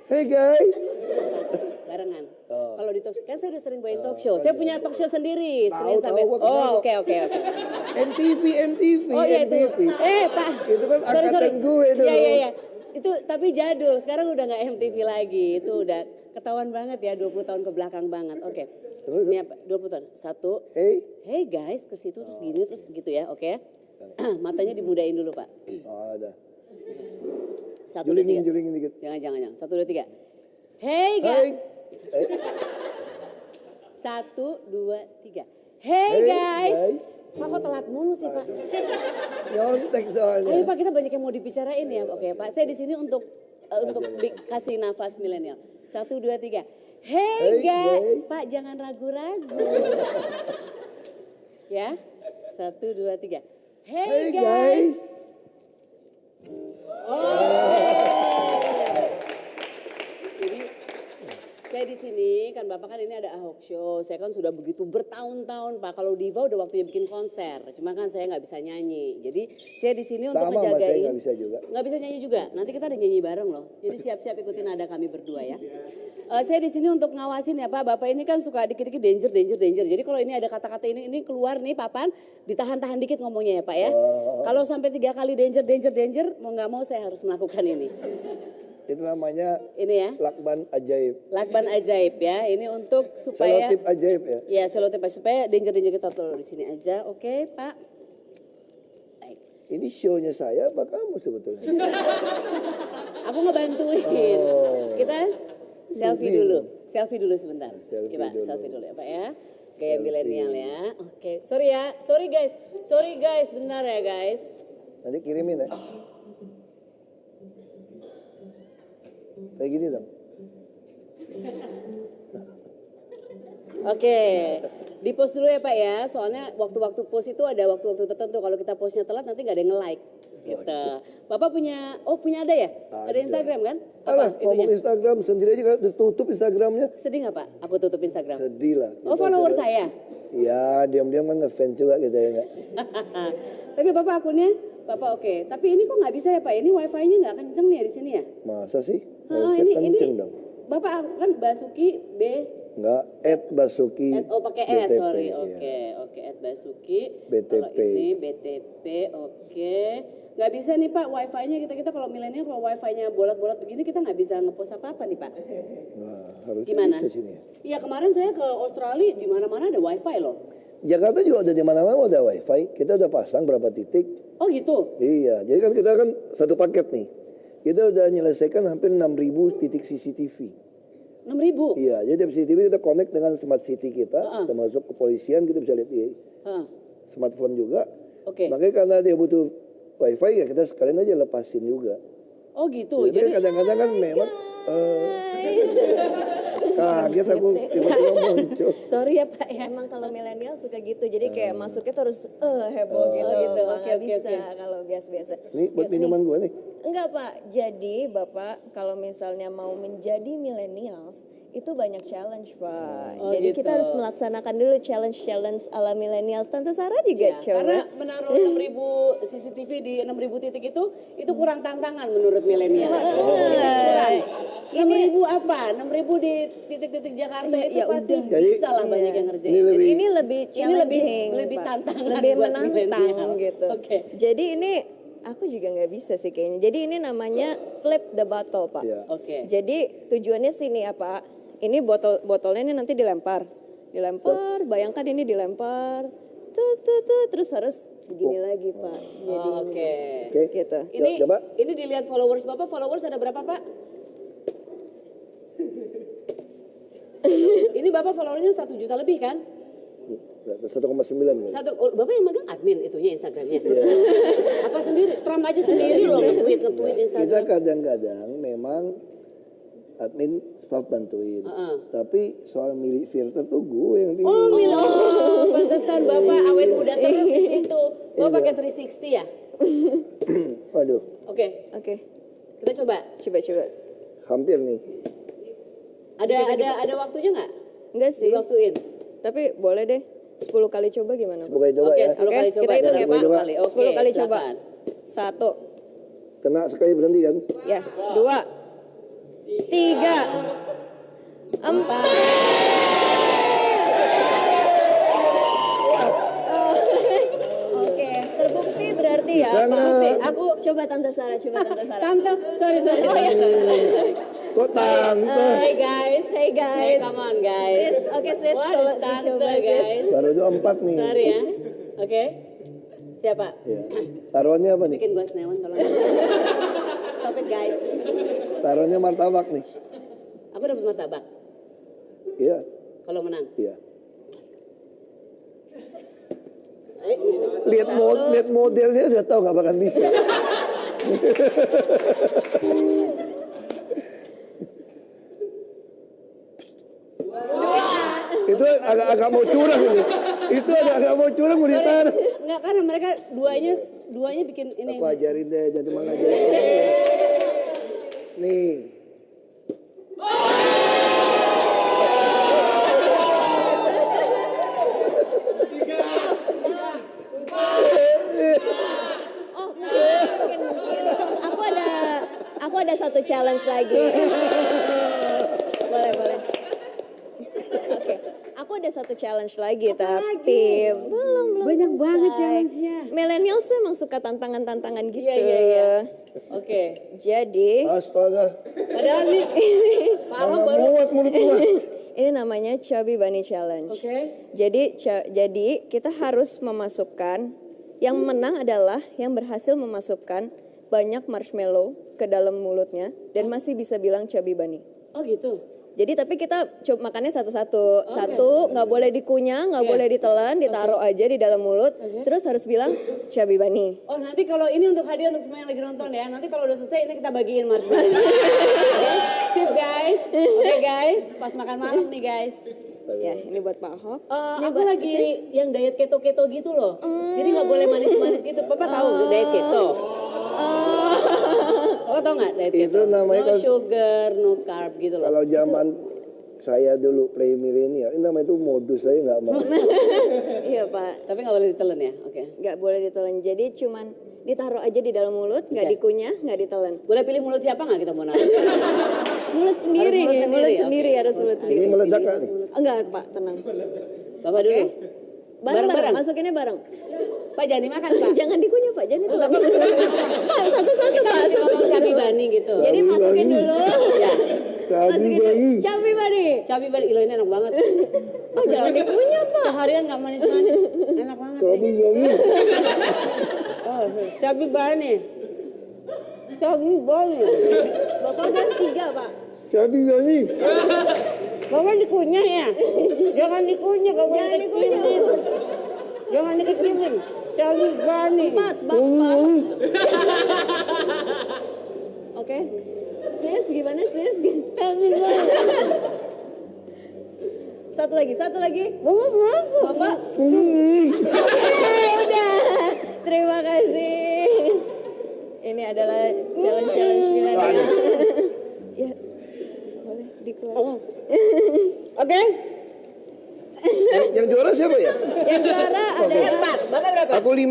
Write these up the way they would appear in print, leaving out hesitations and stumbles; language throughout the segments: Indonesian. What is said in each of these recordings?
Hey guys. Barengan. Kalau di talk show, kan saya udah sering bawain talk show. Saya punya talk show sendiri. Senin sampai. Oke. MTV. Oh iya itu. Pak. Itu kan angkatan gue dulu. Iya. Itu tapi jadul. Sekarang udah nggak MTV lagi. Itu udah ketahuan banget ya 20 tahun ke belakang banget. Oke. Ini apa? 20 tahun. Satu. Hey guys, ke situ terus gini terus gitu ya. Oke. Matanya dimudahin dulu, Pak. Ada. Satu, dua, tiga. Julingin dikit. Jangan. 1, 2, 3. Hey guys. 1, 2, 3. Hey guys. Pak kok telat mulu sih Pak? Nyontek soalnya. Ayo Pak, kita banyak yang mau dibicarain ya. Oke Pak, saya di sini untuk kasih nafas milenial. 1, 2, 3. Hey guys. Pak jangan ragu-ragu. Ya. 1, 2, 3. Hey guys. Jadi saya di sini kan Bapak kan ini ada Ahok Show. Saya kan sudah begitu bertahun-tahun Pak. Kalau Diva udah waktunya bikin konser. Cuma kan saya nggak bisa nyanyi. Jadi saya di sini untuk menjagain. Sama saya nggak bisa juga. Nggak bisa nyanyi juga. Nanti kita ada nyanyi bareng loh. Jadi siap-siap ikutin nada kami berdua ya. Saya di sini untuk ngawasin ya Pak. Bapak ini kan suka dikit-dikit danger. Jadi kalau ini ada kata-kata ini keluar nih papan, ditahan-tahan dikit ngomongnya ya Pak ya. Kalau sampai 3 kali danger, mau nggak mau saya harus melakukan ini. Itu namanya ini ya. Lakban ajaib. Lakban ajaib ya. Ini untuk supaya selotip ajaib ya. Iya, selotip supaya danger kita taruh di sini aja. Oke, Pak. Baik. Ini show-nya saya apa kamu sebetulnya? Aku ngebantuin. Kita selfie dulu sebentar. Selfie dulu ya, Pak ya. Gaya milenial ya. Oke. Sorry guys. Bentar ya, guys. Nanti kirimin ya. Kayak gini dong. Oke, di post dulu ya Pak ya. Soalnya waktu-waktu post itu ada waktu-waktu tertentu. Kalau kita postnya telat nanti nggak ada yang nge-like. Gitu. Bapak punya ada ya? Ada Instagram kan? Alah, ngomong Instagram sendiri aja tutup Instagramnya. Sedih nggak Pak? Aku tutup Instagram. Sedih lah. Follower saya? Iya, diam-diam kan ngefans juga gitu ya. Tapi Bapak akunnya? Bapak oke. Tapi ini kok nggak bisa ya Pak? Ini wifi-nya nggak kenceng nih ya di sini ya? Masa sih? Ini dong. Bapak kan Basuki B. Enggak, @Basuki. Pakai S, sorry. Oke, @Basuki. BTP. Kalau ini BTP, oke. Nggak bisa nih Pak, wifi-nya kita kalau milenial kalau wifi-nya bolak-bolak begini kita nggak bisa ngepost apa-apa nih Pak. Nah, harus gimana? Sini ya. Iya kemarin saya ke Australia di mana-mana ada wifi loh. Jakarta juga ada di mana-mana ada wifi. Kita udah pasang berapa titik. Oh gitu? Iya, jadi kan kita kan satu paket nih. Kita udah menyelesaikan hampir 6.000 titik CCTV. 6.000? Iya, jadi dari CCTV kita connect dengan smart city kita, termasuk kepolisian kita bisa lihat di smartphone juga. Makanya karena dia butuh wifi ya kita sekalian aja lepasin juga. Oh gitu? Jadi kadang-kadang kan memang kaget aku tiba-tiba muncul. Sorry ya Pak ya. Emang kalau milenial suka gitu, jadi kayak masuknya terus heboh gitu. Oke. Bisa kalau biasa-biasa. Ini buat minuman gue nih. Enggak Pak, jadi Bapak kalau misalnya mau menjadi millennials itu banyak challenge Pak. Jadi gitu. kita harus melaksanakan dulu challenge ala millennials. Tante Sarah juga coba. Karena menaruh 6.000 CCTV di 6.000 titik itu kurang tantangan menurut milenial. Kurang. 6.000 apa? 6.000 di titik-titik Jakarta itu pasti bisa lah banyak yang ngerjain. Ini lebih challenging, lebih tantangan, lebih menantang gitu. Jadi ini aku juga nggak bisa sih kayaknya. Jadi ini namanya flip the bottle Pak. Jadi tujuannya sini ya Pak. Ini botolnya ini nanti dilempar, bayangkan ini dilempar, terus harus begini lagi Pak. Jadi gitu. Ini dilihat followers Bapak, followers ada berapa Pak? Ini Bapak followersnya 1 juta lebih kan? 1,9 kan? Bapak yang megang admin itunya Instagramnya. Apa sendiri? Trump aja sendiri loh nge-tweet Instagram. Kita kadang-kadang memang admin staff bantuin. Tapi soal milih filter tuh gue yang pilih. Oh milih. Pantesan Bapak awet muda terus di situ. Bapak pakai 360 ya? Waduh. Oke. Kita coba. Hampir nih. Ada waktunya nggak? Enggak sih. Waktuin. Tapi boleh deh. 10 kali coba gimana? 10 kali coba ya. 10 kali coba. Kita hitung ya Pak. 10 kali coba. 1. Kena sekali berhenti kan? Ya. 2. 3, 4. Oke, terbukti berarti ya, Bisa Pak. nggak? Aku coba Tante Sarah. Tante, sorry. Oh ya. Kok tante? Hey guys. Hey guys. Hey, come on guys. Sis, oke sis, What solo is tante, dicoba sis. guys? Baru itu 4 nih. Sorry ya. Oke. Siapa? Ya. Taruhannya apa nih? Bikin gua senewan tolong. Stop it guys. Taruhannya martabak nih. Aku dapat martabak Iya, kalau menang. iya. Gitu. Lihat modelnya udah tahu nggak bakal bisa. Itu agak mau curang ini. Itu agak mau curang mau ditaruh. Enggak, karena mereka duanya bikin ini. Aku ajarin deh, jangan cuma ngajarin orang ya. Nih. Oh, mungkin. Aku ada satu challenge lagi. Boleh. Oke, aku ada satu challenge lagi tapi belum Banyak selesai. banget challenge-nya. Millennials tuh emang suka tantangan-tantangan gitu. Iya. Oke. Jadi, Astaga. Padahal nih paham Mana baru. muat mulut gua. ini namanya Chubby Bunny Challenge. Oke. Jadi kita harus memasukkan, yang menang adalah yang berhasil memasukkan banyak marshmallow ke dalam mulutnya dan masih bisa bilang Chubby Bunny. Oh gitu. Jadi tapi kita coba makannya satu-satu. Satu nggak boleh dikunyah, nggak boleh ditelan, ditaruh aja di dalam mulut. Terus harus bilang Chubby Bunny. Oh nanti kalau ini untuk hadiah untuk semua yang lagi nonton ya. Nanti kalau udah selesai ini kita bagiin marshmallow. Oke, sip guys. Oke guys, pas makan malam nih guys. Ya, ini buat Pak Ahok. Ini Aku buat lagi Sis. yang diet keto gitu loh. Jadi nggak boleh manis-manis gitu. Papa tahu diet keto. Papa tahu nggak diet keto? Itu namanya no kalau- sugar, no carb gitu loh. Kalau zaman saya dulu play milenial, ini namanya itu modus, saya nggak mau. Iya Pak, Tapi nggak boleh ditelan ya. Oke. nggak boleh ditelan. Jadi cuman ditaruh aja di dalam mulut, nggak Oke. dikunyah, nggak ditelan. Boleh pilih mulut siapa nggak kita mau nanya? Mulut sendiri, Harus mulut sendiri, harus oke. mulut Ini sendiri. meledak nggak nih? Enggak Pak, tenang. Bapak dulu. Bareng-bareng, masukinnya bareng. Pak jangan dimakan Pak. Jangan dikunyah Pak, jangan ditelan. Pak, satu-satu Pak, Ngomong satu-satu. cabai bani gitu. Jadi masukin dulu. Ya. Chubby Masukin dulu. Bunny. Chubby Bunny. Cabai bani, ilo ini enak banget. Oh, jangan dikunyah Pak. Seharian nggak manis-manis. Enak banget. Chubby Bunny. Oh, cabai bani. Cabai bani. Bapak udah 3 Pak. Chubby Bunny. Bapak dikunyah ya? Jangan dikunyah, kamu Jangan dikunyah. Jangan dikecilin. Cabai bani. 4 Bapak. Oke. Sis, gimana sis? Cabai bani. Satu lagi. Bapak. Bapak. Udah. Terima kasih. Ini adalah challenge milenial. Ya. Boleh dikeluarkan. Oke. Yang juara siapa ya? Yang juara adalah 4. Bapak berapa? Aku 5.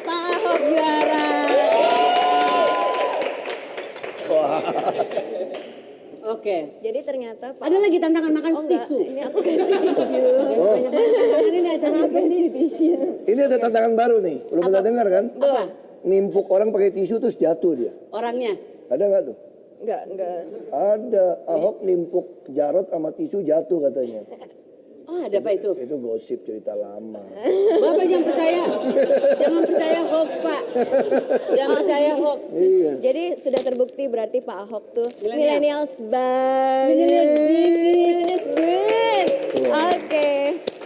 Pak Ahok juara. Oke. Jadi ternyata Pak Ada lagi tantangan makan enggak, tisu. ini aku kasih tisu. Oh, Ini acara apa sih? Tisu. ini ada tantangan baru nih. Belum pernah dengar kan? Apa? Nimpuk orang pakai tisu terus jatuh dia. Orangnya. Ada nggak tuh? Enggak. Ada. Ahok nimpuk Jarot sama tisu jatuh katanya. Oh ada apa itu? Itu gosip cerita lama. Bapak jangan percaya. Jangan percaya hoax Pak. Jangan percaya hoax. Iya. Jadi sudah terbukti berarti Pak Ahok tuh Millennial. millennials banget. Millennials good. Oke.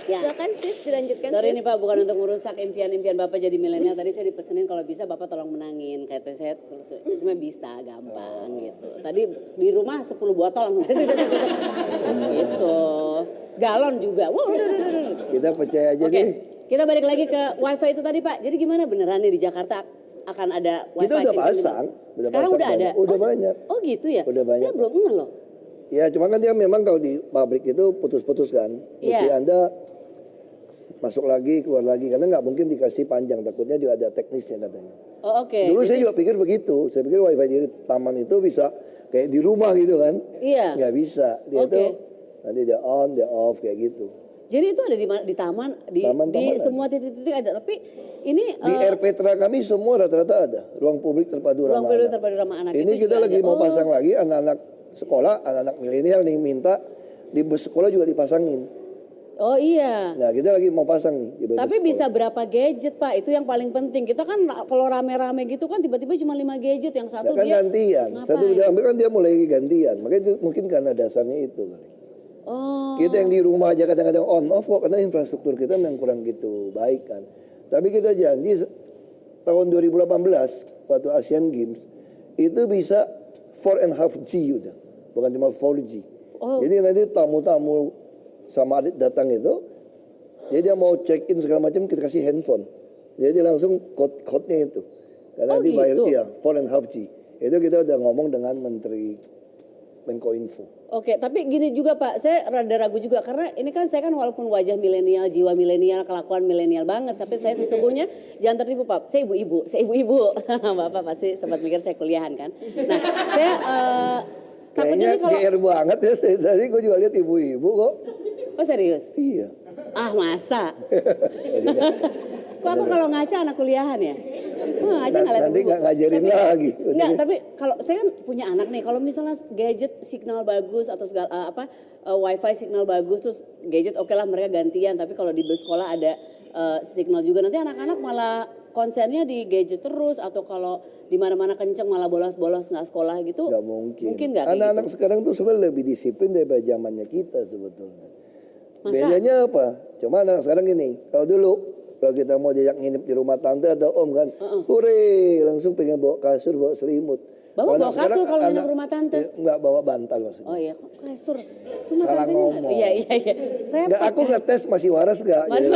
Ya. Silakan sis dilanjutkan Sorry sis. nih Pak, bukan untuk merusak impian-impian Bapak jadi milenial. Tadi saya dipesenin kalau bisa Bapak tolong menangin. Kata saya terus sebenarnya bisa, gampang gitu. Tadi di rumah 10 botol langsung cek. Gitu. Galon juga. Wow, Kita percaya aja Oke, deh. kita balik lagi ke wifi itu tadi Pak. Jadi gimana beneran nih di Jakarta akan ada wifi? Kita udah kencang gitu? pasang. Sekarang udah ada? Udah banyak. Oh gitu ya? Udah banyak. Saya belum ngeh loh. Ya cuma kan dia memang kalau di pabrik itu putus-putus kan. Mesti Iya. Anda masuk lagi, keluar lagi. Karena nggak mungkin dikasih panjang. Takutnya juga ada teknisnya katanya. Oh oke. Dulu saya juga pikir begitu. Saya pikir wifi di taman itu bisa kayak di rumah gitu kan. Iya. Nggak bisa. Dia tuh nanti dia on, dia off kayak gitu. Jadi itu ada di taman, di semua titik-titik ada. Tapi ini di RPTRA kami semua rata-rata ada. Ruang publik terpadu ramah anak. terpadu ramah anak. Ini kita lagi mau pasang lagi anak-anak sekolah, anak-anak milenial nih minta di bus sekolah juga dipasangin. Oh iya. Nah kita lagi mau pasang nih di bus Tapi sekolah. bisa berapa gadget Pak? Itu yang paling penting. Kita kan kalau rame-rame gitu kan tiba-tiba cuma 5 gadget, yang satu kan dia gantian. Satu udah ambil kan dia mulai gantian. Makanya itu, mungkin karena dasarnya itu kali. Oh. Kita yang di rumah aja kadang-kadang on off kok karena infrastruktur kita memang kurang gitu baik kan. Tapi kita janji tahun 2018 waktu Asian Games itu bisa 4,5G udah, bukan cuma 4G. Oh. Jadi nanti tamu-tamu sama adik datang itu, jadi dia mau check in segala macam kita kasih handphone. Jadi langsung code-nya itu. Karena nanti bayar gitu? iya 4,5G. Itu kita udah ngomong dengan Menteri Menkominfo. Oke, tapi gini juga Pak, saya rada ragu juga karena ini kan saya kan walaupun wajah milenial, jiwa milenial, kelakuan milenial banget, tapi saya sesungguhnya jangan tertipu Pak. Saya ibu-ibu. Bapak pasti sempat mikir saya kuliahan kan. Nah, saya kayaknya GR banget ya. Tadi gue juga lihat ibu-ibu kok. Oh serius? Iya. Ah masa? Kok aku kalau ngaca anak kuliahan ya? Ngaca nggak lihat nanti nggak ngajarin lagi. Enggak, tapi kalau saya kan punya anak nih, kalau misalnya gadget signal bagus atau segala wifi signal bagus, terus gadget oke lah mereka gantian, tapi kalau di bus sekolah ada signal juga, nanti anak-anak malah konsennya di gadget terus, atau kalau di mana-mana kenceng malah bolos-bolos nggak sekolah gitu. Nggak mungkin. Mungkin nggak? Anak-anak gitu? sekarang tuh sebenarnya lebih disiplin daripada zamannya kita sebetulnya. Masa? Bedanya apa? Cuma anak sekarang gini, kalau dulu kalau kita mau diajak nginep di rumah tante atau om kan, hore langsung pengen bawa kasur, bawa selimut. Bapak bawa kasur kalau nginep rumah tante? Enggak bawa bantal maksudnya. Oh iya, kok kasur? Rumah Salah ngomong. Iya. Enggak, aku ngetes masih waras enggak? Masih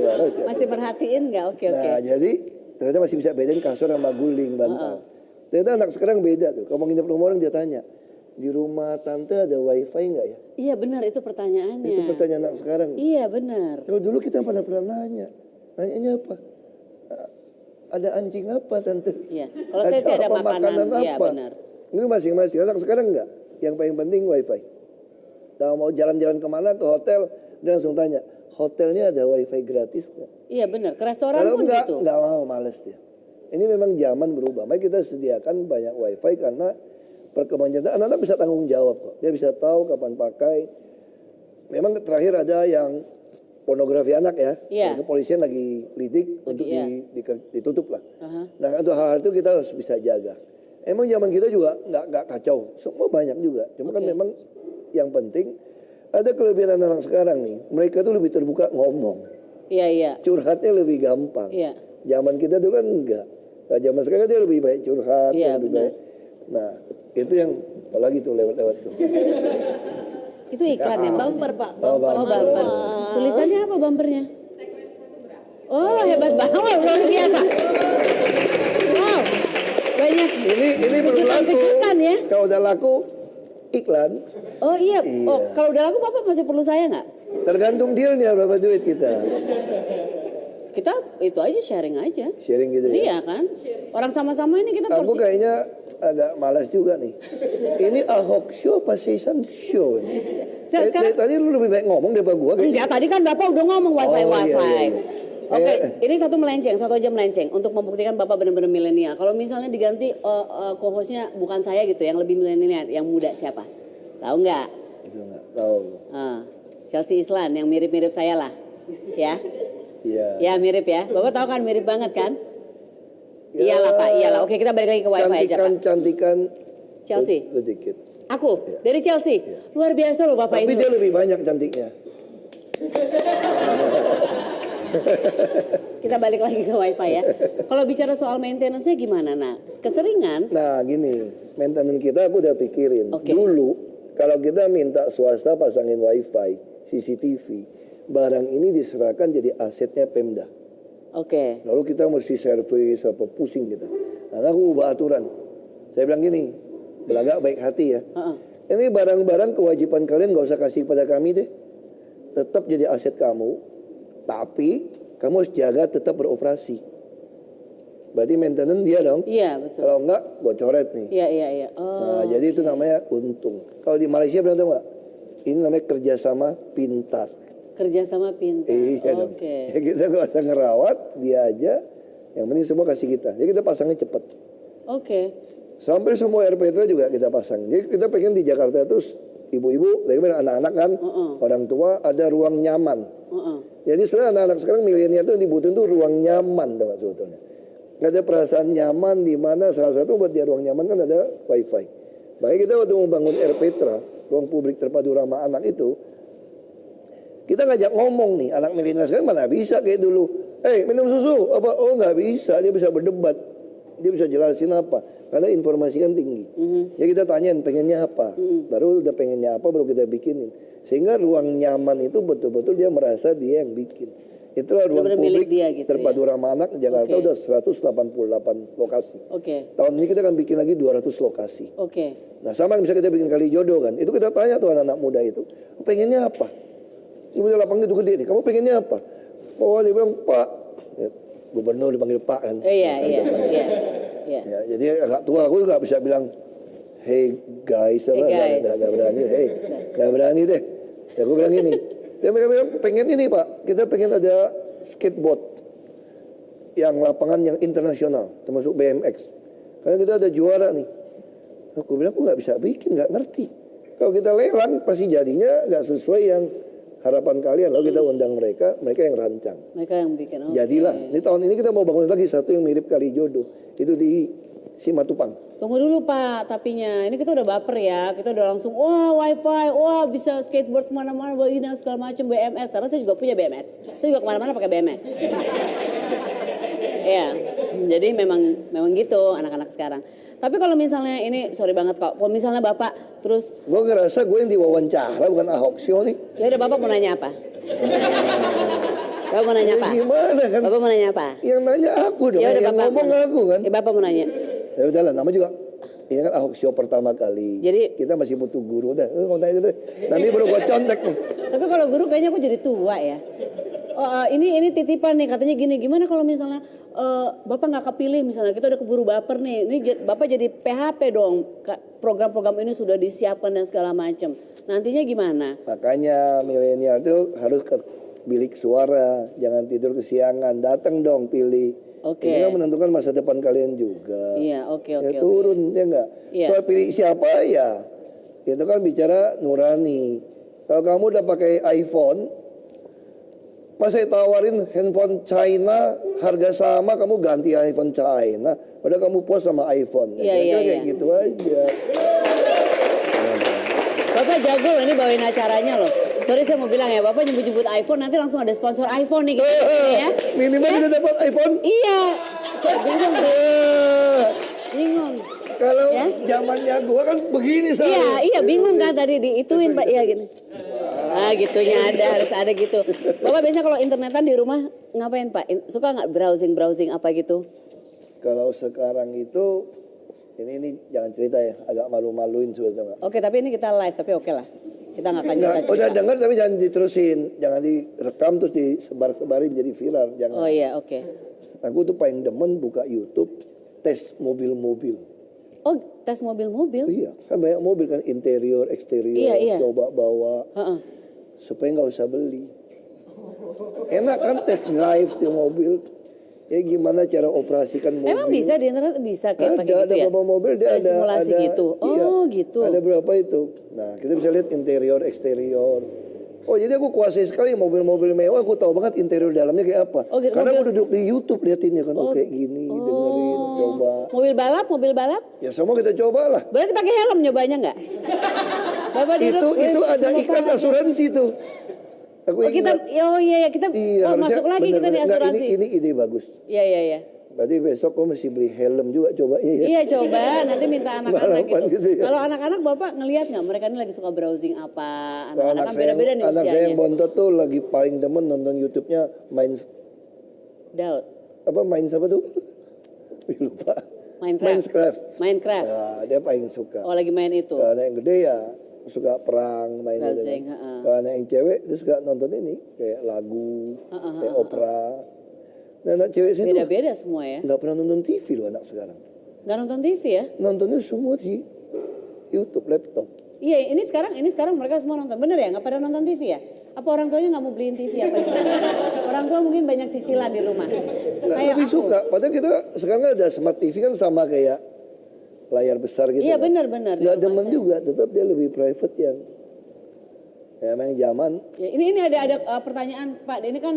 waras. Ya. Masih perhatiin enggak? Oke. Nah, jadi ternyata masih bisa bedain kasur sama guling bantal. Ternyata anak sekarang beda tuh. Kalau mau nginep rumah orang dia tanya, di rumah tante ada wifi enggak ya? Iya benar, itu pertanyaannya. Itu pertanyaan anak sekarang. Iya benar. Kalau dulu kita pernah nanya. Nanyanya apa? Ada anjing apa tante? Iya. Kalau saya sih ada makanan. Iya benar. Itu masing-masing. Anak sekarang enggak. Yang paling penting wifi. Kalau mau jalan-jalan kemana ke hotel, dia langsung tanya, hotelnya ada wifi gratis enggak? Iya benar. Ke restoran kalau pun enggak, gitu. Enggak mau, males dia. Ini memang zaman berubah. Makanya kita sediakan banyak wifi karena perkembangan anak-anak bisa tanggung jawab kok. Dia bisa tahu kapan pakai. Memang terakhir ada yang pornografi anak ya. Iya. Kepolisian lagi lidik untuk ditutup lah. Nah untuk hal-hal itu kita harus bisa jaga. Emang zaman kita juga nggak kacau. Semua banyak juga. Cuma kan memang yang penting ada kelebihan anak-anak sekarang nih. Mereka tuh lebih terbuka ngomong. Iya. Curhatnya lebih gampang. Iya. Zaman kita tuh kan enggak. Nah, zaman sekarang dia lebih baik curhat. Iya lebih benar. baik. Nah itu yang apalagi tuh lewat-lewat tuh. Itu iklan ya? Bumper Pak. Oh, bumper. Tulisannya apa bumpernya? Oh hebat banget, luar biasa. Wow, banyak. Ini belum laku. Kejutan ya? Kalau udah laku iklan. Oh iya. Oh kalau udah laku Bapak masih perlu saya nggak? Tergantung dealnya berapa duit kita. Kita itu aja sharing aja. Sharing gitu ya. Iya kan? Orang sama-sama ini kita Aku kayaknya agak malas juga nih. Ini Ahok show apa season show nih? Tadi lu lebih baik ngomong daripada gua. Enggak, tadi kan Bapak udah ngomong wifi. Iya. Oke, ini satu aja melenceng untuk membuktikan Bapak benar-benar milenial. Kalau misalnya diganti co-hostnya bukan saya gitu, yang lebih milenial, yang muda siapa? Tahu nggak? Itu nggak tahu. Chelsea Islan yang mirip-mirip saya lah, ya. Iya. Ya mirip ya. Bapak tahu kan mirip banget kan? Iyalah Pak, iyalah. Oke, kita balik lagi ke wifi aja Pak. Cantikan Chelsea. Sedikit. Aku dari Chelsea. Luar biasa loh Bapak Tapi itu. dia lebih banyak cantiknya. Kita balik lagi ke wifi ya. Kalau bicara soal maintenance-nya gimana? Nah, keseringan. Nah gini, maintenance kita aku udah pikirin. Oke. Dulu kalau kita minta swasta pasangin wifi, CCTV, barang ini diserahkan jadi asetnya Pemda. Oke. Lalu kita mesti servis apa pusing kita. Nah aku ubah aturan. Saya bilang gini, belagak baik hati ya. Ini barang-barang kewajiban kalian gak usah kasih kepada kami deh. Tetap jadi aset kamu. Tapi kamu harus jaga tetap beroperasi. berarti maintenance dia dong. Iya, betul. Kalau enggak, gue coret nih. Iya. Nah, jadi itu namanya untung. Kalau di Malaysia pernah tahu nggak? Ini namanya kerjasama pintar. Kerjasama pintar. Iya dong. Ya, kita gak usah ngerawat, dia aja. Yang penting semua kasih kita. Jadi kita pasangnya cepat. Sampai semua air Petra juga kita pasang. Jadi kita pengen di Jakarta terus ibu-ibu, anak-anak kan, orang tua ada ruang nyaman. Jadi sebenarnya anak-anak sekarang milenial itu yang dibutuhin tuh ruang nyaman, tuh sebetulnya. Nggak ada perasaan nyaman di mana salah satu buat dia ruang nyaman kan ada wifi. Makanya kita waktu membangun Air Petra, ruang publik terpadu ramah anak itu, kita ngajak ngomong nih, anak milenial sekarang mana bisa kayak dulu. Minum susu apa? Oh nggak bisa, dia bisa berdebat, dia bisa jelasin apa. Karena informasi kan tinggi. Ya kita tanyain pengennya apa, baru udah pengennya apa baru kita bikinin. Sehingga ruang nyaman itu betul-betul dia merasa dia yang bikin. Itulah ruang publik dia, gitu, terpadu ramah anak di Jakarta udah 188 lokasi. Tahun ini kita akan bikin lagi 200 lokasi. Nah sama misalnya kita bikin Kalijodo kan, itu kita tanya tuh anak-anak muda itu, pengennya apa? Ini punya lapangan itu gede nih, kamu pengennya apa? Oh dia bilang Pak, gubernur dipanggil Pak kan. Ya, jadi agak tua aku nggak bisa bilang hey guys, nggak berani, nggak berani deh. Ya aku bilang ini, dia bilang pengen ini Pak, kita pengen ada skateboard yang lapangan yang internasional, termasuk BMX. Karena kita ada juara nih. Aku bilang aku nggak bisa bikin, nggak ngerti. Kalau kita lelang pasti jadinya nggak sesuai yang harapan kalian. Lalu kita undang mereka yang rancang. Mereka yang bikin. Jadilah. Ini tahun ini kita mau bangun lagi satu yang mirip Kalijodo. Itu di Simatupang. Tunggu dulu Pak, tapinya. Ini kita udah baper ya. Kita udah langsung, wifi, bisa skateboard kemana-mana, segala macam BMX. Karena saya juga punya BMX. Saya juga kemana-mana pakai BMX. Ya, jadi memang gitu anak-anak sekarang. Tapi kalau misalnya ini, sorry banget kok, kalau misalnya Bapak terus... Gue ngerasa gue yang diwawancara, bukan Ahok Show nih. Ya udah Bapak mau nanya apa? Bapak mau nanya apa? Gimana kan? Bapak mau nanya apa? Yang nanya aku dong, ya yang ngomong aku kan. Bapak mau nanya. Ya udahlah, nama juga. Ini kan Ahok Show pertama kali. Jadi kita masih butuh guru. Udah, kontak itu deh. Nanti baru gue contek nih. Tapi kalau guru kayaknya aku jadi tua ya. Ini titipan nih, katanya gini, gimana kalau misalnya Bapak nggak kepilih, misalnya kita udah keburu baper nih, ini Bapak jadi PHP dong, program-program ini sudah disiapkan dan segala macam. Nantinya gimana? Makanya milenial itu harus ke bilik suara, jangan tidur kesiangan, datang dong pilih. Ini kan menentukan masa depan kalian juga. Iya, ya turun, ya enggak? Soal pilih siapa ya, itu kan bicara nurani. Kalau kamu udah pakai iPhone, masa tawarin handphone China harga sama, kamu ganti iPhone China, padahal kamu puas sama iPhone. Kayak gitu aja. Bapak jago loh ini bawain acaranya loh. Sorry saya mau bilang ya, Bapak nyebut-nyebut iPhone nanti langsung ada sponsor iPhone nih gitu ya. Minimal udah dapat iPhone. Iya. Saya bingung. Bingung. Kalau zamannya gua kan begini saya. Iya bingung kan tadi diituin Pak ya gini. Gitunya harus ada gitu. Bapak biasanya kalau internetan di rumah ngapain Pak? Suka nggak browsing apa gitu? Kalau sekarang itu ini jangan cerita ya, agak malu-maluin sebetulnya. Oke, tapi ini kita live, tapi oke lah. Kita nggak akan cerita. Udah dengar tapi jangan diterusin, jangan direkam terus disebar-sebarin jadi viral. Jangan. Oh iya, oke. Aku tuh paling demen buka YouTube tes mobil-mobil. Oh, tes mobil-mobil? Iya, kan banyak mobil kan interior, eksterior, coba bawa. Supaya nggak usah beli. Enak kan tes drive di mobil. Ya gimana cara operasikan mobil. Emang bisa di internet bisa kayak pakai gitu ya? Ada beberapa mobil dia ada simulasi gitu. Gitu. Ada berapa itu. Nah, kita bisa lihat interior, eksterior. Oh, jadi aku kuasai sekali mobil-mobil mewah, aku tahu banget interior dalamnya kayak apa. Oh, gitu. Karena aku duduk di YouTube liatinnya kan, kayak gini, dengerin, coba. Mobil balap? Ya semua kita coba lah. Berarti pakai helm nyobanya nggak? Bapak duduk, itu ada iklan asuransi tuh. Aku kita masuk lagi kita di asuransi. Ini ide bagus. Iya. Berarti besok kau mesti beli helm juga coba ya. Iya coba, nanti minta anak-anak gitu. Ya. Kalau anak-anak Bapak ngelihat nggak mereka ini lagi suka browsing apa? Anak-anak kan beda-beda nih usianya. Anak saya yang bontot tuh lagi paling demen nonton YouTube-nya Daud. Main siapa tuh? Lupa. Minecraft. Nah, dia paling suka. Oh lagi main itu. Kalau anak yang gede ya suka perang main itu. Kalau anak yang cewek dia suka nonton ini kayak lagu, kayak opera. Anak cewek saya beda-beda semua ya. nggak pernah nonton TV loh anak sekarang. Nggak nonton TV ya? Nontonnya semua di YouTube, laptop. Iya, ini sekarang mereka semua nonton. Bener ya? Nggak pada nonton TV ya? Apa orang tuanya nggak mau beliin TV apa gimana? Orang tua mungkin banyak cicilan di rumah. Nggak, lebih suka. Padahal kita sekarang ada smart TV kan sama kayak layar besar gitu. Iya kan. benar-benar. Nggak demen juga, tetap dia lebih private yang ya memang zaman. Ya, ini ada pertanyaan Pak. Ini kan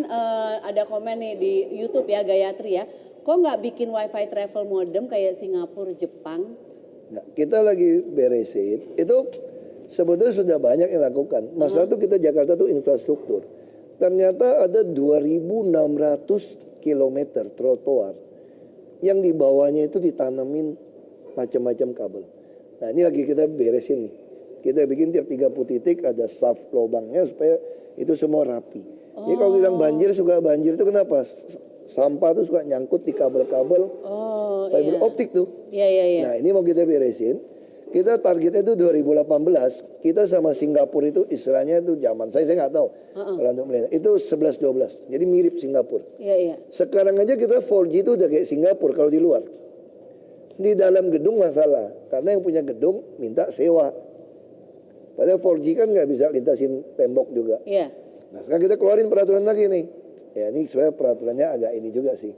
ada komen nih di YouTube ya Gayatri ya. Kok nggak bikin wifi travel modem kayak Singapura, Jepang? Nah, kita lagi beresin. Itu sebetulnya sudah banyak yang lakukan. Masalah itu kita Jakarta tuh infrastruktur. Ternyata ada 2.600 kilometer trotoar yang di bawahnya itu ditanemin macam-macam kabel. Nah ini lagi kita beresin nih. Kita bikin tiap 30 titik ada shaft lubangnya supaya itu semua rapi. Jadi kalau bilang banjir, suka banjir itu kenapa? Sampah tuh suka nyangkut di kabel-kabel fiber optik tuh. Iya. Nah ini mau kita beresin. Kita targetnya itu 2018. Kita sama Singapura itu istilahnya itu zaman saya nggak tahu. Kalau untuk melihat itu 11-12. Jadi mirip Singapura. Iya. Sekarang aja kita 4G itu udah kayak Singapura kalau di luar. Di dalam gedung masalah. Karena yang punya gedung minta sewa. Padahal 4G kan nggak bisa lintasin tembok juga. Iya. Nah sekarang kita keluarin peraturan lagi nih. Ya ini sebenarnya peraturannya agak ini juga sih.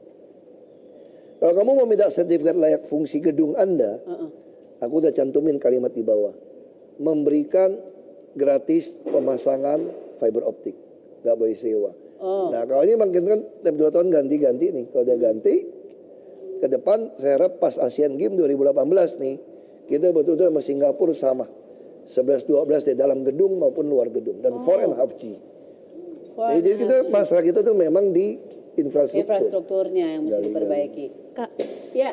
Kalau kamu mau minta sertifikat layak fungsi gedung Anda, aku udah cantumin kalimat di bawah. Memberikan gratis pemasangan fiber optik. Nggak boleh sewa. Nah kalau ini makin kan tiap 2 tahun ganti-ganti nih. Kalau udah ganti, ke depan saya harap pas Asian Games 2018 nih, kita betul-betul sama Singapura sama. 11-12 di dalam gedung maupun luar gedung. Dan 4.5G. Jadi kita masalah kita tuh memang di infrastrukturnya yang mesti diperbaiki. Kak, Ya.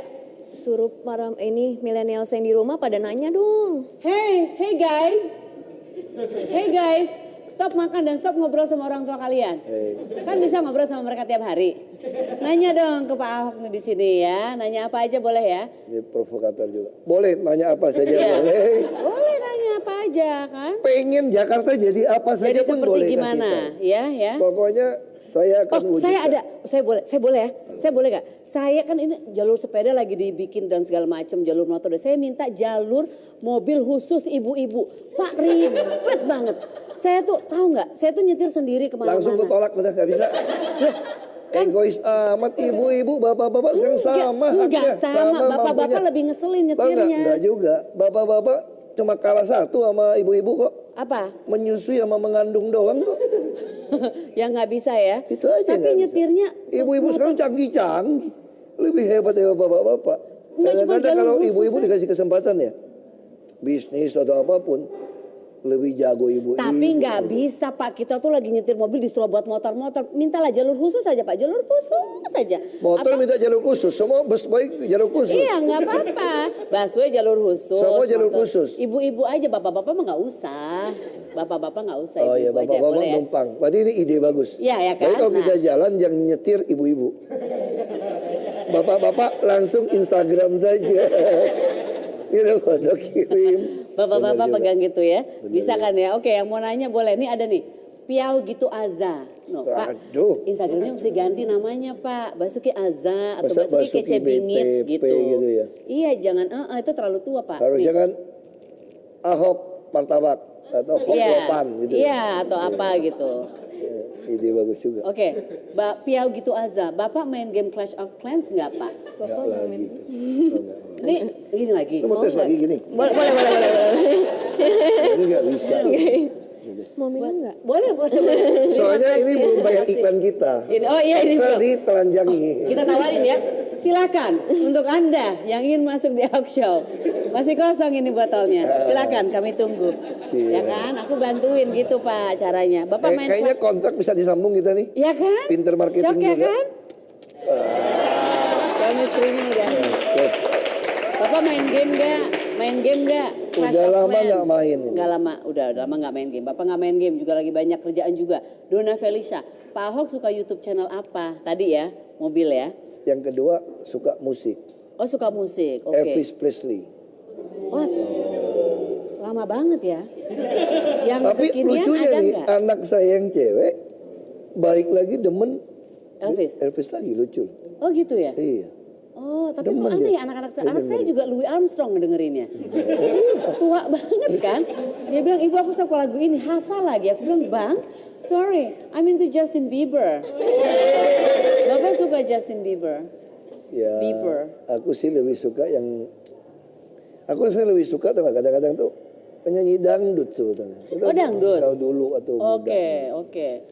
suruh para ini milenial yang di rumah pada nanya dong. Hey guys, stop makan dan stop ngobrol sama orang tua kalian. Kan bisa ngobrol sama mereka tiap hari. Nanya dong ke Pak Ahok nih di sini ya. Nanya apa aja boleh ya? Ini provokator juga. Boleh nanya apa saja boleh. Boleh nanya apa aja kan? Pengen Jakarta jadi apa saja Jadi pun seperti boleh gimana? Ya. Pokoknya saya akan wujudkan. Saya boleh ya? Saya boleh gak? Saya kan ini jalur sepeda lagi dibikin dan segala macam jalur motor. Saya minta jalur mobil khusus ibu-ibu. Pak ribet banget. Saya tuh tahu nggak? Saya tuh nyetir sendiri kemana-mana. Langsung kutolak udah nggak bisa. Egois amat ibu-ibu, bapak-bapak sekarang sama. Enggak sama. Bapak-bapak lebih ngeselin nyetirnya. Enggak juga. Bapak-bapak cuma kalah satu sama ibu-ibu kok. Apa? Menyusui sama mengandung doang kok. Ya nggak bisa ya. Itu aja. Tapi nyetirnya. Ibu-ibu sekarang canggih-canggih. Lebih hebat dari bapak-bapak. Enggak cuma Kadang-kadang jalur kalau khusus, ibu-ibu ya. dikasih kesempatan ya. Bisnis atau apapun. Lebih jago ibu-ibu. Tapi nggak bisa Pak, kita tuh lagi nyetir mobil disuruh buat motor-motor. Mintalah jalur khusus aja Pak, jalur khusus aja. Motor minta jalur khusus, semua busway jalur khusus. Iya nggak apa-apa, busway jalur khusus. Semua jalur motor. khusus. Ibu-ibu aja, bapak-bapak mah nggak usah. Bapak-bapak nggak usah, Oh ibu-ibu iya, aja bapak-bapak boleh ya. numpang. Berarti ini ide bagus. Iya ya kan. Jadi kalau kita jalan jangan nyetir ibu-ibu. Bapak-bapak langsung Instagram saja. Kita foto kirim. Bapak-bapak Benar pegang juga. gitu ya. Benar Bisa juga. kan ya? Oke, yang mau nanya boleh. Nih ada nih. Piau gitu Aza. No, Pak. Aduh. Instagramnya mesti ganti namanya Pak. Basuki Aza atau Masa Basuki Basuki Kece Bingits BTP gitu. gitu ya? Iya, jangan itu terlalu tua Pak. Harusnya Nih. kan Ahok martabak atau Hokopan gitu. Iya, atau apa gitu. Ya, ide bagus juga. Oke, Piau gitu Aza. Bapak main game Clash of Clans nggak Pak? Enggak lagi. Oh, enggak. Ini gini lagi. Lu mau tes lagi gini? Boleh. Ini enggak bisa. Mau minum nggak? Boleh. Soalnya Terima ini kasih. belum bayar Terima iklan kasih. kita. Oh iya ini Saya belum. ditelanjangi. Kita tawarin ya. Silakan untuk Anda yang ingin masuk di Ahok Show. Masih kosong ini botolnya. Silakan kami tunggu. Siap. Ya kan? Aku bantuin gitu Pak caranya. Bapak main Kayaknya Clash. kontrak bisa disambung kita nih. Ya kan? Pinter marketing Cok ya juga. kan? Chemistry-nya udah. Oke. Bapak main game nggak? Main game nggak? Clash Udah of lama Clans. nggak main ini. Nggak lama, udah lama nggak main game. Bapak nggak main game juga lagi banyak kerjaan juga. Dona Felicia, Pak Ahok suka YouTube channel apa? Tadi ya, mobil ya. Yang kedua suka musik. Oh suka musik, oke. Elvis Presley. Wah, lama banget ya. Yang Tapi kekinian lucunya ada nih nggak? anak saya yang cewek balik lagi demen Elvis lagi lucu. Oh gitu ya? Iya. Oh, tapi kok aneh ya anak-anak saya juga Louis Armstrong ngedengerinnya. Tua banget kan? Dia bilang, ibu aku suka lagu ini, hafal lagi. Aku bilang, bang, sorry, I'm into Justin Bieber. Bapak suka Justin Bieber? Ya, Bieber. Aku sih lebih suka yang, aku sebenarnya lebih suka tuh kadang-kadang tuh penyanyi dangdut sebetulnya. Oh dangdut? Tahu dulu atau Oke.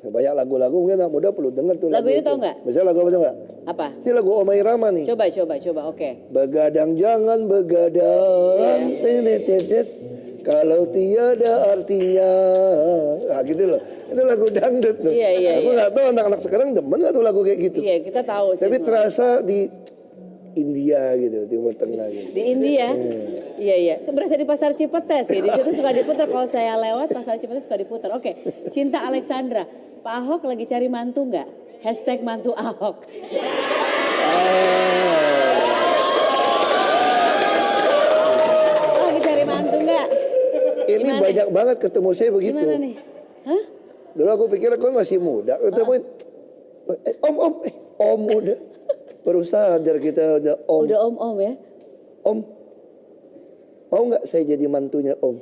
Banyak lagu-lagu mungkin anak muda perlu dengar tuh. Lagu ini tau nggak? Misalnya lagu apa tuh nggak? Apa? Ini lagu Omai Rama nih. Coba, oke. Begadang jangan begadang, tenet. Kalau tiada artinya, gitu loh. Itu lagu dangdut tuh. Iya. Aku nggak tahu anak-anak sekarang demen nggak tuh lagu kayak gitu. Iya, kita tahu sih. Tapi semua. terasa di India gitu, Timur Tengah gitu. Di India? Iya. Berasa di Pasar Cipetes ya. Di situ suka diputar kalau saya lewat Pasar Cipetes suka diputar. Oke. Cinta Alexandra. Pak Ahok lagi cari mantu nggak? #mantu Ahok. Lagi cari mantu nggak? Ini Gimana? banyak banget ketemu saya begitu. Gimana nih? Hah? Dulu aku pikir aku masih muda, ketemuin om udah. Baru sadar kita udah om. Udah om ya? Om, mau nggak saya jadi mantunya om?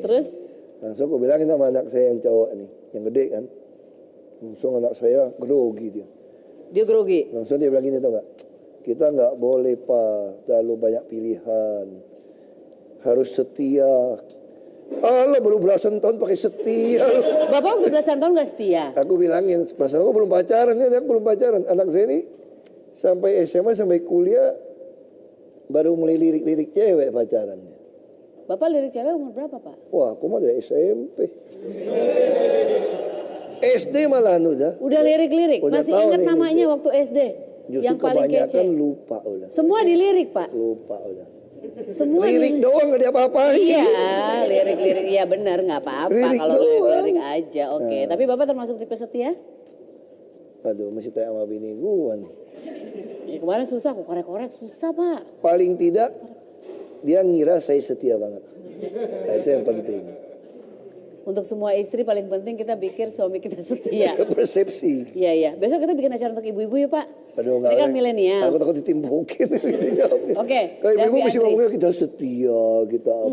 Terus? Langsung aku bilangin sama anak saya yang cowok nih, yang gede kan. Langsung anak saya grogi dia. Dia grogi? Langsung dia bilang gini tau nggak? Kita nggak boleh pak, terlalu banyak pilihan. Harus setia. Allah baru belasan tahun pakai setia. Bapak udah belasan tahun nggak setia? Aku bilangin, perasaan aku belum pacaran, ya aku belum pacaran. Anak saya ini sampai SMA, sampai kuliah, baru mulai lirik-lirik cewek pacarannya. Bapak lirik cewek umur berapa Pak? Wah, aku mah dari SMP. SD malah udah. Udah lirik-lirik, Udah masih tahu ingat nih namanya ini. waktu SD? Justru Yang paling kece. kebanyakan lupa udah. Semua dilirik Pak? Lupa udah. Semua Lirik doang gak diapa-apain. Iya, lirik-lirik, iya benar nggak apa-apa Lirik kalau doang. lirik-lirik aja, oke. Tapi Bapak termasuk tipe setia? Aduh, masih tanya sama bini gua nih. Ya, kemarin susah, aku korek-korek, susah Pak. Paling tidak, dia ngira saya setia banget. Nah, itu yang penting. Untuk semua istri paling penting kita pikir suami kita setia. Persepsi. Iya. Besok kita bikin acara untuk ibu-ibu ya Pak. Aduh, Ini kan milenial. Takut ditimpukin. Oke. Kalau ibu Davi mesti Andri. ngomongnya kita setia, kita apa.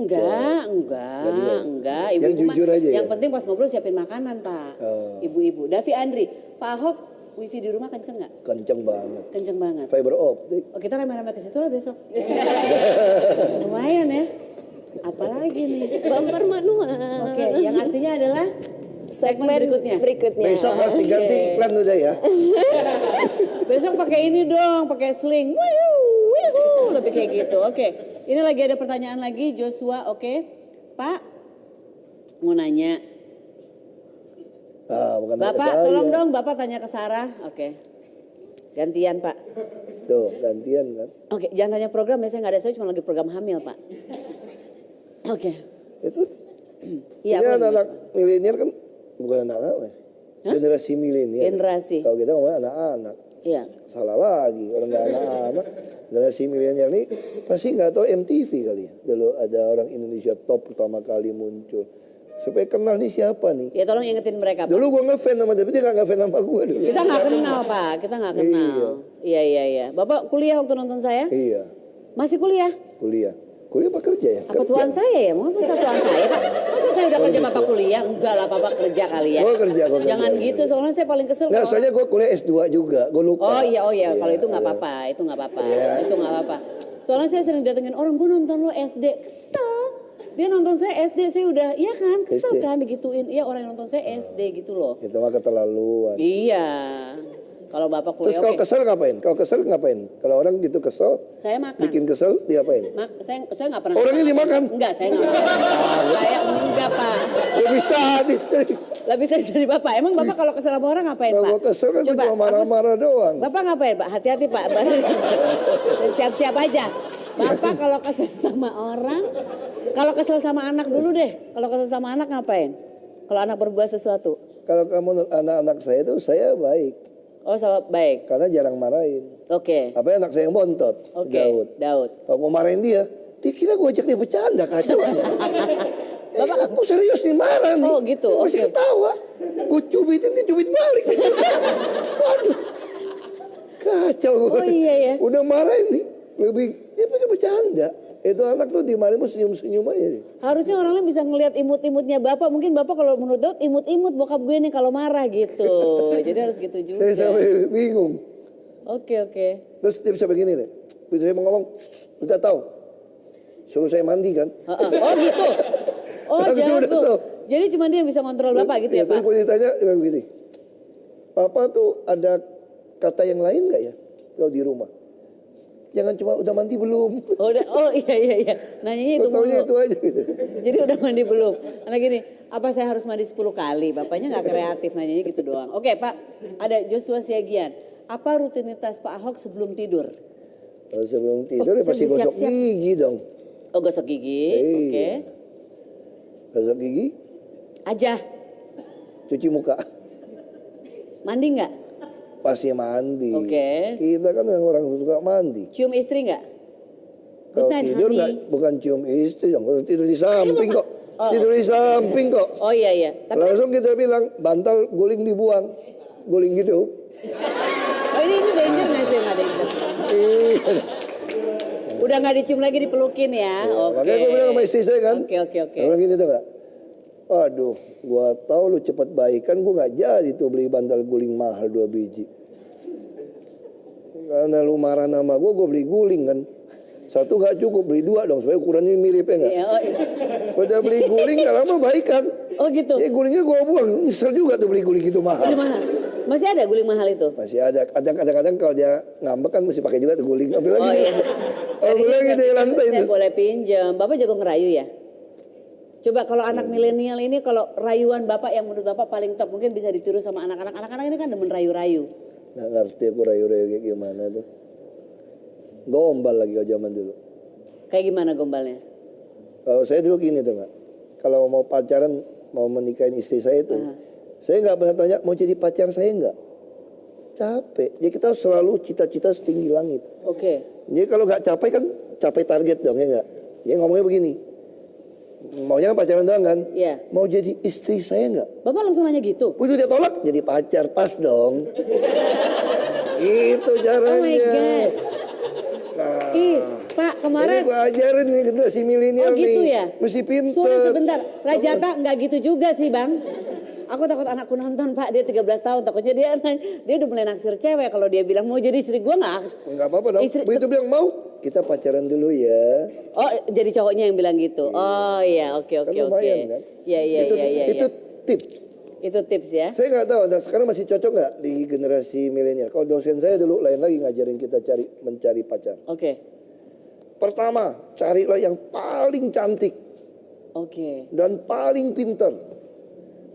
Enggak. Yang jujur aja Yang ya? penting pas ngobrol siapin makanan Pak. Ibu-ibu. Davi Andri, Pak Ahok wifi di rumah kenceng nggak? Kenceng banget. Kenceng banget. Fiber optik. Oh kita rame-rame ke situ lah besok. Lumayan ya. Apalagi nih? Bumper manual. Oke, yang artinya adalah segmen berikutnya. Besok harus diganti iklan udah ya. Besok pakai ini dong, pakai sling. Wuh, lebih kayak gitu. Oke, ini lagi ada pertanyaan lagi Joshua. Oke, Pak mau nanya. Bukan Bapak saya. tolong dong, Bapak tanya ke Sarah. Oke, gantian Pak. Tuh, gantian kan. Oke, jangan tanya program ya, saya nggak ada, saya cuma lagi program hamil Pak. Oke. Itu Iya, ini apa anak-anak milenial kan bukan anak-anak ya. Generasi milenial. Generasi. Kalau kita ngomongnya anak-anak. Iya. Salah lagi, orang nggak anak-anak. Generasi milenial ini pasti nggak tahu MTV kali ya. Dulu ada orang Indonesia Top pertama kali muncul. Supaya kenal nih siapa nih. Ya tolong ingetin mereka Pak. Dulu gua ngefans sama dia, dia nggak ngefans sama gua dulu. Kita nggak kenal Pak, kita nggak kenal. Iya. Bapak kuliah waktu nonton saya? Iya, Masih kuliah? kuliah. Kuliah apa kerja ya? Apa Kerja. tuan saya ya? Mau apa tuan saya Pak? Masa saya udah kerja Bapak kuliah? Enggak lah Bapak kerja kali ya. Gua kerja. Jangan gitu, soalnya saya paling kesel. Nggak, kalau- soalnya gua kuliah S2 juga, gua lupa. Oh iya. Kalau itu nggak iya. apa-apa, itu nggak apa-apa, Iya. itu nggak apa-apa. Soalnya saya sering datengin orang, gue nonton lo SD, kesel. Dia nonton saya SD, saya udah, iya kan, kesel SD. kan digituin. Iya orang yang nonton saya SD gitu loh. Itu mah keterlaluan. Iya. Kalau Bapak Terus kuliah kalau oke. kesel ngapain? Kalau kesel ngapain? Kalau orang gitu kesel, Saya makan. bikin kesel, diapain? Saya nggak pernah. Orangnya makan. dimakan? Enggak, saya nggak makan. Saya enggak Pak. Lebih sadis. Lebih saya dari Bapak. Emang Bapak kalau kesel sama orang ngapain Kalau Pak? gua kesel kan Coba, cuma marah-marah doang. Bapak ngapain Pak? Hati-hati Pak. Siap-siap aja. Bapak kalau kesel sama orang, kalau kesel sama anak dulu deh. Kalau kesel sama anak ngapain? Kalau anak berbuat sesuatu. Kalau kamu anak-anak saya tuh saya baik. Oh sama baik. Karena jarang marahin. Oke. Apa anak saya yang bontot? Oke. Daud. Kalau gue marahin dia kira gue ajak dia bercanda kacau aja. Bapak aku serius nih marah nih. Oh gitu. Masih Oke. ketawa. Gue cubitin, dia cubit balik. Waduh. Kacau. Oh iya ya. Udah marah ini. Dia pengen bercanda. Itu anak tuh di mana mau senyum-senyum aja. Harusnya orang lain bisa ngelihat imut-imutnya Bapak. Mungkin Bapak kalau menurut Daud imut-imut bokap gue nih kalau marah gitu. Jadi harus gitu juga. Saya sampai bingung. Oke. Terus dia bisa begini nih. Begitu saya mau ngomong, udah tahu. Suruh saya mandi kan. Oh gitu. Oh jago. Jadi cuma dia yang bisa kontrol Bapak gitu ya Pak? Terus gue ditanya, dia bilang begini. Papa tuh ada kata yang lain gak ya kalau di rumah? Jangan cuma udah mandi belum. Oh iya. Nanyanya itu mulu. Itu aja gitu. Jadi udah mandi belum. Karena gini, apa saya harus mandi 10 kali? Bapaknya gak kreatif, nanyanya gitu doang. Oke Pak, ada Joshua Siagian. Apa rutinitas Pak Ahok sebelum tidur? Kalau sebelum tidur ya pasti gosok gigi dong. Oh gosok gigi, oke. Gosok gigi. Aja. Cuci muka. Mandi nggak? Pasti mandi. Oke. Kita kan orang suka mandi. Cium istri nggak? Kalau tidur nggak, bukan cium istri dong. Kalau tidur di samping kok. Tidur di samping kok. Oh iya. Tapi... Langsung kita bilang bantal guling dibuang. Guling hidup. Oh ini danger nggak sih? Nggak danger. Udah nggak dicium lagi dipelukin ya. Oke. Makanya gue bilang sama istri saya kan. Oke. Orang gini tuh nggak. Waduh, gua tahu lu cepat baikan, gua nggak jadi tuh beli bantal guling mahal 2 biji. Karena lu marah nama gua beli guling kan. 1 nggak cukup, beli 2 dong supaya ukurannya mirip ya nggak. Iya. Udah beli guling nggak lama baikan. Oh gitu. Ya gulingnya gua buang, nyesel juga tuh beli guling gitu mahal. Itu mahal. Masih ada guling mahal itu? Masih ada. Kadang-kadang kalau dia ngambek kan mesti pakai juga tuh guling. Ambil lagi. Oh iya. Ambil lagi di lantai itu. Saya boleh pinjam. Bapak jago ngerayu ya? Coba kalau anak milenial ini, kalau rayuan Bapak yang menurut Bapak paling top, mungkin bisa ditiru sama anak-anak. Anak-anak ini kan demen rayu-rayu. Nggak ngerti aku rayu-rayu kayak gimana tuh. Gombal lagi kalau zaman dulu. Kayak gimana gombalnya? Kalau saya dulu gini tuh Mbak. Kalau mau pacaran, mau menikahin istri saya itu. Saya nggak pernah tanya, mau jadi pacar saya nggak? Capek. Jadi kita selalu cita-cita setinggi langit. Oke. Jadi kalau nggak capai kan, capai target dong ya nggak? Jadi ngomongnya begini. Maunya pacaran doang kan? Iya. Mau jadi istri saya nggak? Bapak langsung nanya gitu? Itu dia tolak, jadi pacar, pas dong. Itu caranya. Oh my God. Nah, Pak kemarin. ini gue ajarin nih generasi milenial nih. Oh gitu ya? Mesti pintar. Sorry sebentar, Rajata nggak gitu juga sih Bang. Aku takut anakku nonton Pak, dia 13 tahun, takutnya dia udah mulai naksir cewek. Kalau dia bilang mau jadi istri gue nggak apa-apa dong, begitu bilang mau, kita pacaran dulu ya. Oh jadi cowoknya yang bilang gitu? Iya. Oh iya, oke. Kan? Iya. Itu tips. Itu tips ya? Saya nggak tahu, sekarang masih cocok nggak di generasi milenial. Kalau dosen saya dulu lain lagi ngajarin kita mencari pacar. Oke. Pertama, carilah yang paling cantik. Oke. Dan paling pintar.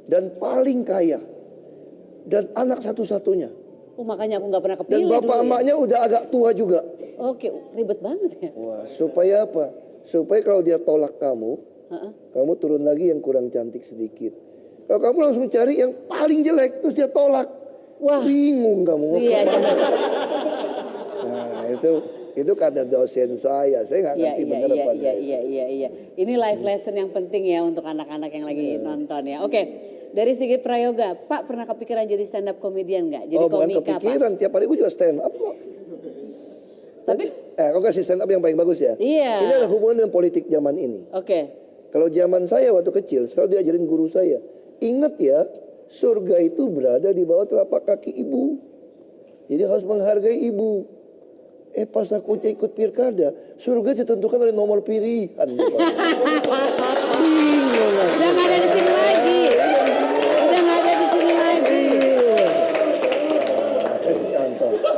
Dan paling kaya. Dan anak satu-satunya. Oh makanya aku nggak pernah kepilih. Dan bapak emaknya udah agak tua juga. Oke, ribet banget ya. Wah, supaya apa? Supaya kalau dia tolak kamu, kamu turun lagi yang kurang cantik sedikit. Kalau kamu langsung cari yang paling jelek, terus dia tolak. Wah, bingung kamu. Iya, nah, itu kata dosen saya nggak ngerti benar apa. Iya. Ini life lesson yang penting ya untuk anak-anak yang lagi nonton ya. Oke, dari Sigit Prayoga, Pak pernah kepikiran jadi stand up comedian nggak? Jadi bukan komika kepikiran, Pak? Tiap hari gue juga stand up kok. Tapi, kau kasih stand up yang paling bagus ya. Iya. Ini ada hubungan dengan politik zaman ini. Oke. Kalau zaman saya waktu kecil, selalu diajarin guru saya. Ingat ya, surga itu berada di bawah telapak kaki ibu. Jadi harus menghargai ibu. Pas aku ikut pilkada, surga ditentukan oleh nomor pilihan. Bingung. Udah nggak ada di sini lagi. Udah nggak ada di sini lagi.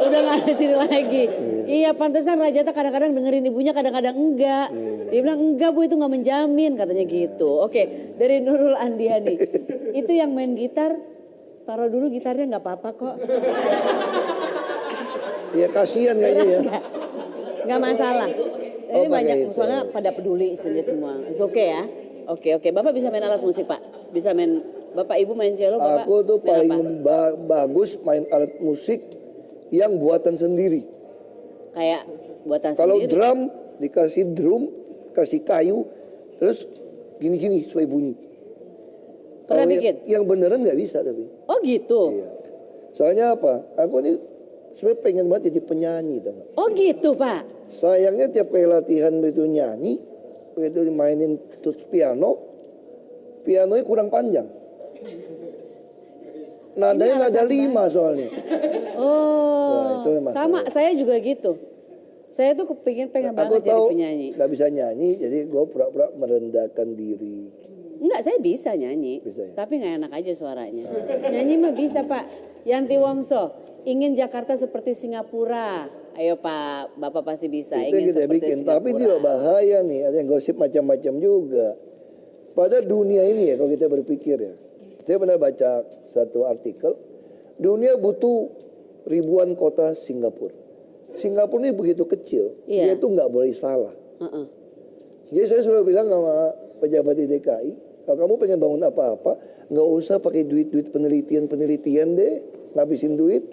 Udah nggak ada di sini lagi. Iya, pantesan Rajata kadang-kadang dengerin ibunya, kadang-kadang enggak. Dia bilang enggak Bu, itu nggak menjamin katanya gitu. Oke, dari Nurul Andiani. Itu yang main gitar, taruh dulu gitarnya nggak apa-apa kok. Ya kasihan kayaknya ya. Nggak masalah. Ini banyak soalnya pada peduli semua. Oke ya. Oke. Bapak bisa main alat musik Pak? Bisa main, Bapak Ibu main cello, Bapak? Aku tuh paling bagus main alat musik yang buatan sendiri. Kayak buatan Kalau sendiri? drum, dikasih drum, kasih kayu, terus gini-gini supaya bunyi. Pernah bikin? Yang beneran nggak bisa tapi. Oh gitu? Iya. Soalnya apa? Aku nih sebenarnya pengen banget jadi penyanyi, tau gak? Oh gitu Pak? Sayangnya tiap kali latihan begitu nyanyi, begitu dimainin terus pianonya kurang panjang. Nadanya nada 5 soalnya. Oh, itu masalah. sama saya juga gitu. Saya tuh pengen banget jadi penyanyi. Gak bisa nyanyi, jadi gue pura-pura merendahkan diri. Enggak, saya bisa nyanyi, Bisa ya? tapi nggak enak aja suaranya. Nyanyi mah bisa Pak. Yanti Wongso, ingin Jakarta seperti Singapura. Ayo Pak, Bapak pasti bisa. Itu Ingin kita seperti bikin, Singapura. tapi juga bahaya nih, ada yang gosip macam-macam juga. Pada dunia ini ya, kalau kita berpikir ya, saya pernah baca satu artikel, dunia butuh ribuan kota Singapura. Singapura ini begitu kecil, dia itu nggak boleh salah. Jadi saya sudah bilang sama pejabat di DKI, kalau kamu pengen bangun apa-apa, nggak usah pakai duit-duit penelitian deh, ngabisin duit.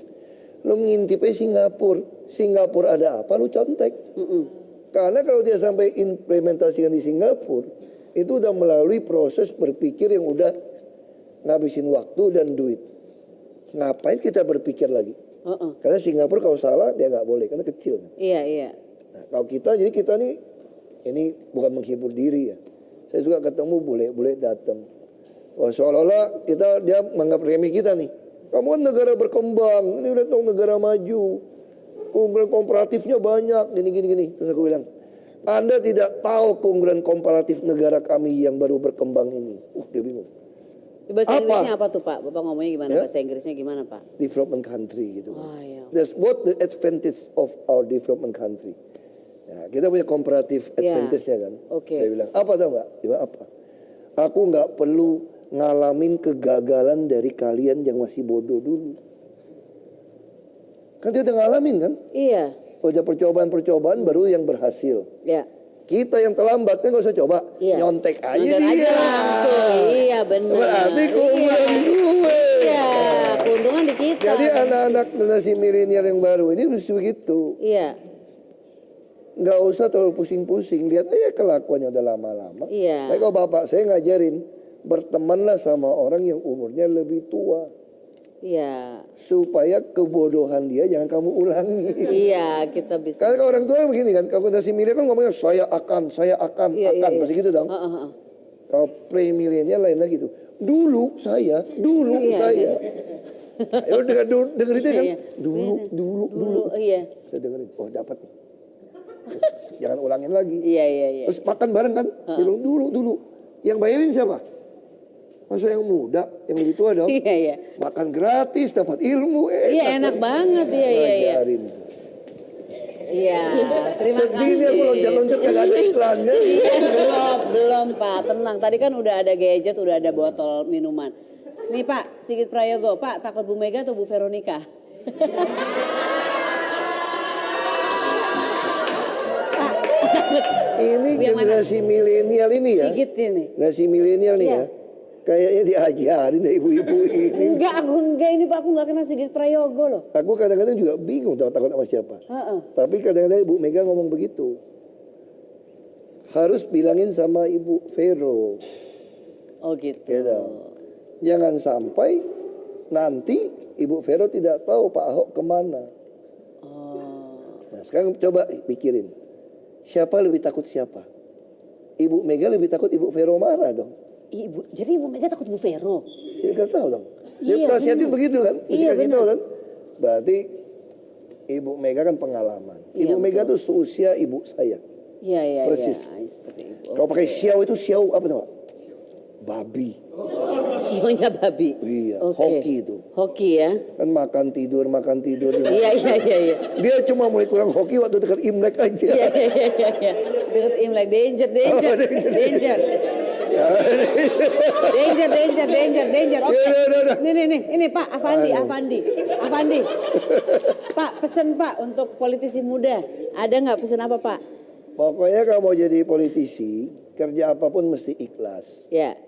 Lu ngintip Singapura, Singapura ada apa, lu contek. Karena kalau dia sampai implementasikan di Singapura, itu udah melalui proses berpikir yang udah ngabisin waktu dan duit. Ngapain kita berpikir lagi? Karena Singapura kalau salah dia nggak boleh, karena kecil. Iya. Nah, kalau kita, jadi kita nih, ini bukan menghibur diri ya. Saya suka ketemu bule-bule datang. Wah, seolah-olah dia menganggap remeh kita nih. Kamu kan negara berkembang, ini udah tahu negara maju. Keunggulan komparatifnya banyak, gini. Terus aku bilang, Anda tidak tahu keunggulan komparatif negara kami yang baru berkembang ini. Dia bingung. Bahasa Inggrisnya apa tuh Pak? Bapak ngomongnya gimana? Ya? Bahasa Inggrisnya gimana Pak? Development country gitu. Oh, iya. That's what the advantage of our development country. Ya, kita punya comparative advantage-nya kan. Saya bilang, apa tau Mbak? Dia bilang, apa? Aku nggak perlu ngalamin kegagalan dari kalian yang masih bodoh dulu. Kan dia udah ngalamin kan? Iya. Udah percobaan-percobaan baru yang berhasil. Iya. Kita yang terlambat kan nggak usah coba. Nyontek aja dia. Langsung. Iya benar. Berarti keunggulan gue. Iya, keuntungan di kita. Jadi anak-anak generasi milenial yang baru ini mesti begitu. Iya. Nggak usah terlalu pusing-pusing, lihat aja kelakuannya udah lama-lama. Iya. Tapi kalau bapak saya ngajarin, bertemanlah sama orang yang umurnya lebih tua. Iya. Supaya kebodohan dia jangan kamu ulangi. Iya, kita bisa. Karena kalau orang tua begini kan, kalau generasi milenial kan ngomongnya saya akan, pasti gitu dong. Kalau pre-milenial lain lagi tuh. Dulu saya. Ayo denger itu kan. Dulu. Iya. Saya dengerin, oh dapat nih. Jangan ulangin lagi. Iya. Terus makan bareng kan? Dia bilang dulu. Yang bayarin siapa? Masa yang muda, yang lebih tua dong. Iya. Makan gratis, dapat ilmu. Iya, enak banget. Iya. Iya, terima kasih. Sedihnya aku loncat-loncat gak ada iklannya. Belum Pak, tenang. Tadi kan udah ada gadget, udah ada botol minuman. Nih Pak, Sigit Prayogo, Pak takut Bu Mega atau Bu Veronica? Ini generasi milenial ini ya. Sigit ini. Generasi milenial nih ya. Kayaknya diajarin deh ibu-ibu ini. Enggak ini Pak, aku gak kenal Sigit Prayogo loh. Aku kadang-kadang juga bingung takut sama siapa. Tapi kadang-kadang Ibu Mega ngomong begitu. Harus bilangin sama Ibu Vero. Oh gitu. Jangan sampai nanti Ibu Vero tidak tahu Pak Ahok kemana. Nah sekarang coba pikirin. Siapa lebih takut siapa? Ibu Mega lebih takut Ibu Vero marah dong. Jadi Ibu Mega takut Bu Vero? Ya gak tahu dong. Dia nasihatin begitu kan. Iya benar. Kan? Berarti Ibu Mega kan pengalaman. Ibu Mega tuh seusia ibu saya. Iya. Persis. Seperti ibu. Kalau pakai siau itu siau apa tuh? Babi. Sionya babi. Iya. Hoki itu. Hoki ya. Kan makan tidur. Iya. Dia cuma mulai kurang hoki waktu dekat Imlek aja. Iya. Dekat Imlek. Danger. Danger. Oke. Ini Pak Afandi. Pak pesen Pak untuk politisi muda. Ada nggak pesen apa Pak? Pokoknya kalau mau jadi politisi, kerja apapun mesti ikhlas. Ya.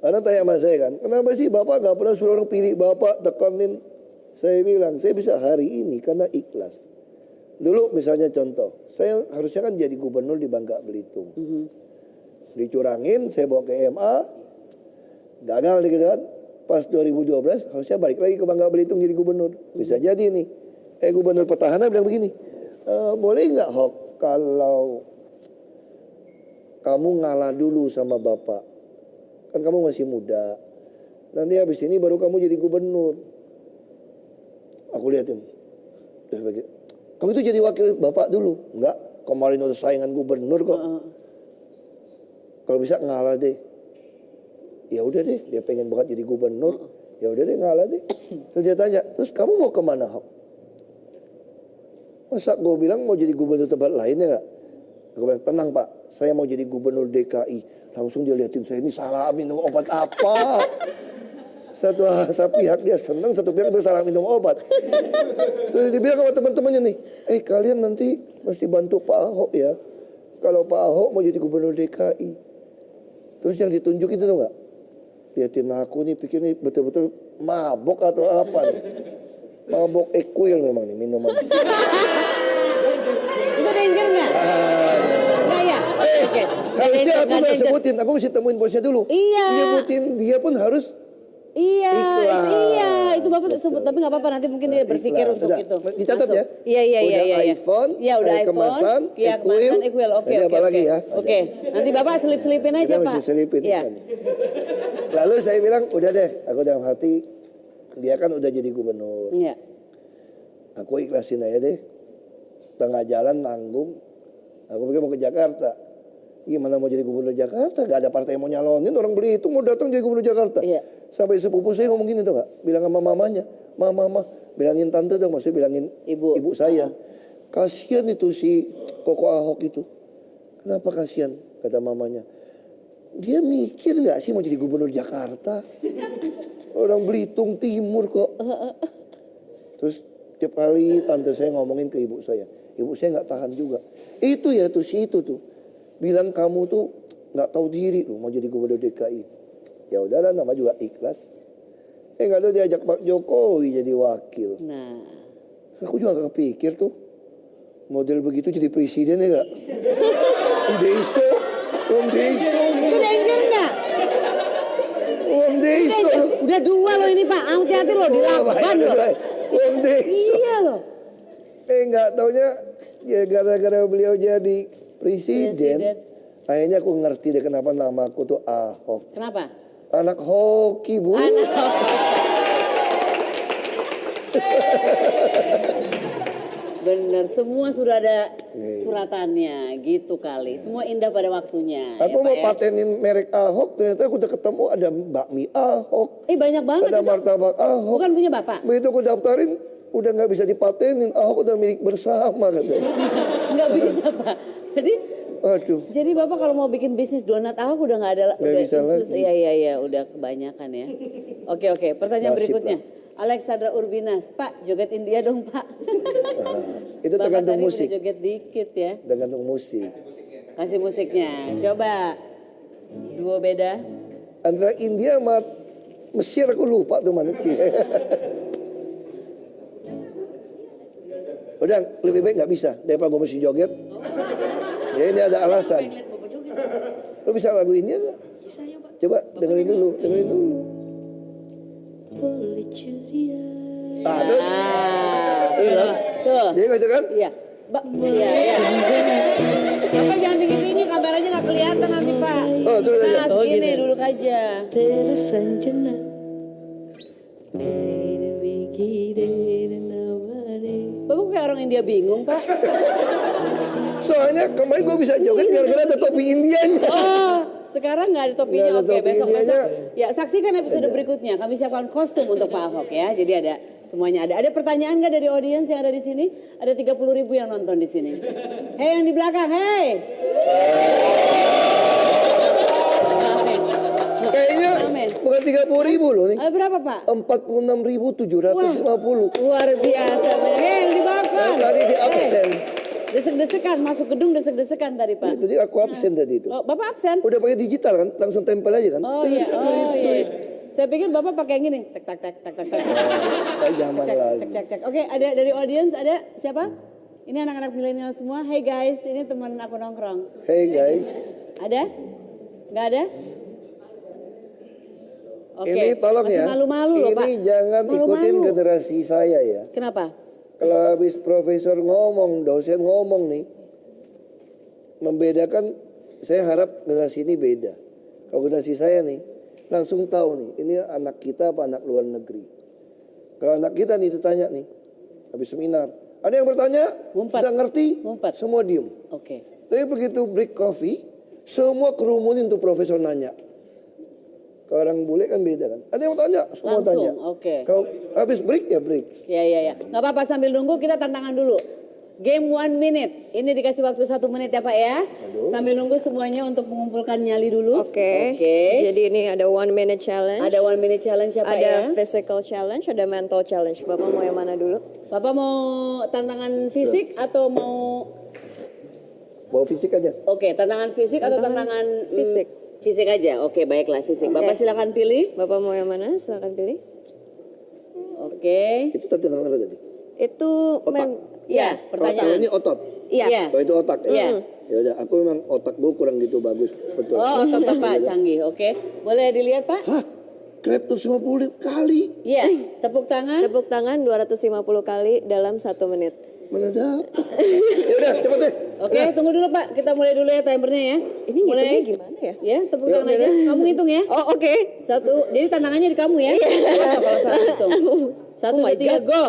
Karena tanya sama saya kan, kenapa sih Bapak nggak pernah suruh orang pilih Bapak tekanin? Saya bilang, saya bisa hari ini karena ikhlas. Dulu misalnya contoh, saya harusnya kan jadi gubernur di Bangka Belitung. Dicurangin, saya bawa ke MA, gagal deh gitu kan. Pas 2012 harusnya balik lagi ke Bangka Belitung jadi gubernur. Bisa jadi nih. Gubernur petahana bilang begini, boleh nggak Hok kalau kamu ngalah dulu sama bapak. Kan kamu masih muda. Nanti habis ini baru kamu jadi gubernur. Aku liatin. Kamu itu jadi wakil bapak dulu. Enggak, kemarin udah saingan gubernur kok. Kalau bisa ngalah deh. Ya udah deh, dia pengen banget jadi gubernur. Ya udah deh ngalah deh. Terus dia tanya, terus kamu mau kemana Hok? Masa gue bilang mau jadi gubernur tempat lainnya gak? Aku bilang, tenang Pak, saya mau jadi gubernur DKI. Langsung dia liatin saya, ini salah minum obat apa? Satu pihak dia senang, satu pihak dia salah minum obat. Terus dia bilang sama teman-temannya nih, kalian nanti mesti bantu Pak Ahok ya. Kalau Pak Ahok mau jadi gubernur DKI. Terus yang ditunjuk itu tuh gak? Liatin aku nih, pikir nih betul-betul mabok atau apa nih. Mabok Equil memang nih minuman. Itu danger nggak? Nggak ya? Oke. Harusnya aku nggak sebutin, aku mesti temuin bosnya dulu. Iya. Nyebutin dia pun harus. Iya, itu Bapak sebut, tapi nggak apa-apa, nanti mungkin dia berpikir untuk itu. Dicatat ya? Iya. Udah iPhone, udah iPhone, kemasan, Equil, oke. apa lagi ya? Oke, nanti Bapak selip-selipin aja Kita Pak. mesti selipin. Iya. Lalu saya bilang, udah deh, aku dalam hati, dia kan udah jadi gubernur. Iya. Aku ikhlasin aja deh. Tengah jalan nanggung. Aku pikir mau ke Jakarta. Gimana mau jadi gubernur Jakarta? Gak ada partai yang mau nyalonin. Orang Belitung mau datang jadi gubernur Jakarta. Iya. Sampai sepupu saya ngomong gini tuh gak? Bilang sama mamanya. Mama, bilangin tante dong. Maksudnya bilangin ibu saya. Kasian itu si Koko Ahok itu. Kenapa kasian? Kata mamanya. Dia mikir gak sih mau jadi gubernur Jakarta? Orang Belitung Timur kok. Terus tiap kali tante saya ngomongin ke ibu saya. Ibu saya gak tahan juga. Itu ya tuh si itu tuh. Bilang kamu tuh gak tahu diri loh mau jadi gubernur DKI. Ya udahlah nama juga ikhlas. Gak tahu diajak Pak Jokowi jadi wakil. Nah. Aku juga gak kepikir tuh. Model begitu jadi presiden ya gak? Om Deso. Itu danger nggak? Om Deso. Udah 2 loh ini Pak, hati-hati loh, dilakban loh. Om Deso. Iya loh. Gak taunya ya gara-gara beliau jadi presiden. Akhirnya aku ngerti deh kenapa namaku tuh Ahok. Kenapa? Anak hoki, Bu. Anak hoki. Bener, semua sudah ada suratannya gitu kali. Semua indah pada waktunya. Aku ya, mau Pak, patenin merek Ahok, ternyata aku udah ketemu ada bakmi Ahok. Banyak banget ada itu. martabak Ahok. Bukan punya Bapak? Begitu aku daftarin, udah gak bisa dipatenin. Ahok udah milik bersama katanya. Nggak bisa Pak. Jadi Bapak kalau mau bikin bisnis donat Ahok udah nggak ada. Nggak bisa lagi. Iya, udah kebanyakan ya. Oke, pertanyaan berikutnya. Lah. Alexandra Urbinas, Pak joget India dong Pak. Itu tergantung musik. Joget dikit ya. Tergantung musik. Kasih musiknya. Coba duo beda. Antara India sama Mesir aku lupa tuh mana. Udah lebih baik nggak bisa daripada gue mesti joget. Ya ini ada alasan. Lo bisa lagu India nggak? Bisa ya Pak. Coba dengerin dulu. Terus? Tuh. Dia gitu kan? Iya. Iya. Bapak jangan tinggi-tinggi, kameranya nggak kelihatan nanti Pak. Oh, terus aja. Nah, segini duduk aja. Bapak kayak orang India bingung Pak. Soalnya kemarin gue bisa joget gara-gara ada topi Indianya. Oh, sekarang nggak ada topinya. Nggak ada Oke, topi besok-besok. Indianya. Ya, saksikan episode berikutnya. Kami siapkan kostum untuk Pak Ahok ya. Jadi ada semuanya ada. Ada pertanyaan nggak dari audiens yang ada di sini? Ada 30.000 yang nonton di sini. Hei yang di belakang, hei. Kayaknya bukan 30.000 loh nih. Berapa Pak? 46.750. Luar biasa. Hei yang di belakang. Tadi di absen. Desek-desekan, masuk gedung desek-desekan tadi Pak. Jadi aku absen tadi itu. Oh, Bapak absen? Udah pakai digital kan, langsung tempel aja kan. Oh iya. Saya pikir Bapak pakai yang gini, tek. Kayak zaman lalu. Cek. Oke, ada dari audiens, ada siapa? Ini anak-anak milenial semua. Hey guys, ini teman aku nongkrong. Hey guys. Ada? Nggak ada? Ini tolong masih ya. malu-malu loh Pak. Ini jangan ikutin Malu-malu. generasi saya ya. Kenapa? Kalau habis profesor ngomong, dosen ngomong nih, membedakan, saya harap generasi ini beda. Kalau generasi saya nih, langsung tahu nih, ini anak kita apa anak luar negeri. Kalau anak kita nih ditanya nih, habis seminar, ada yang bertanya, Ngumpet. sudah ngerti, Ngumpet. semua diem. Oke. Tapi begitu break coffee, semua kerumunin tuh profesor nanya. Kalau orang bule kan beda kan. Ada yang mau tanya, semua Langsung, tanya. oke. Kalau habis break ya break. Ya. Nggak apa-apa, sambil nunggu kita tantangan dulu. Game 1 minute. Ini dikasih waktu 1 menit ya Pak ya. Sambil nunggu semuanya untuk mengumpulkan nyali dulu. Oke. Jadi ini ada 1 minute challenge. Ada 1 minute challenge ya Pak ya. Ada physical challenge, ada mental challenge. Bapak mau yang mana dulu? Bapak mau tantangan fisik atau mau... Bawa fisik aja. Oke, tantangan fisik atau tantangan fisik? Fisik aja. Oke, baiklah fisik. Bapak silakan pilih. Bapak mau yang mana? Silakan pilih. Oke. Itu tantangan apa tadi? Itu Ya, Oh, pertanyaan. ini otot. Iya. Oh itu otak ya? Iya. Ya udah, aku memang otak gue kurang gitu bagus. Betul. Oh, otot Bapak canggih. Oke. Boleh dilihat Pak? Hah? Krep tuh 50 kali. Iya. Tepuk tangan. Tepuk tangan 250 kali dalam 1 menit. Mana dapat? Ya udah, cepet deh. Oke, tunggu dulu Pak. Kita mulai dulu ya timernya ya. Ini ngitungnya gimana ya? Ya, tepuk tangan aja. Kamu hitung ya. Oh oke. 1. Jadi tantangannya di kamu ya. Kalau salah hitung. 1, 2, 3, go.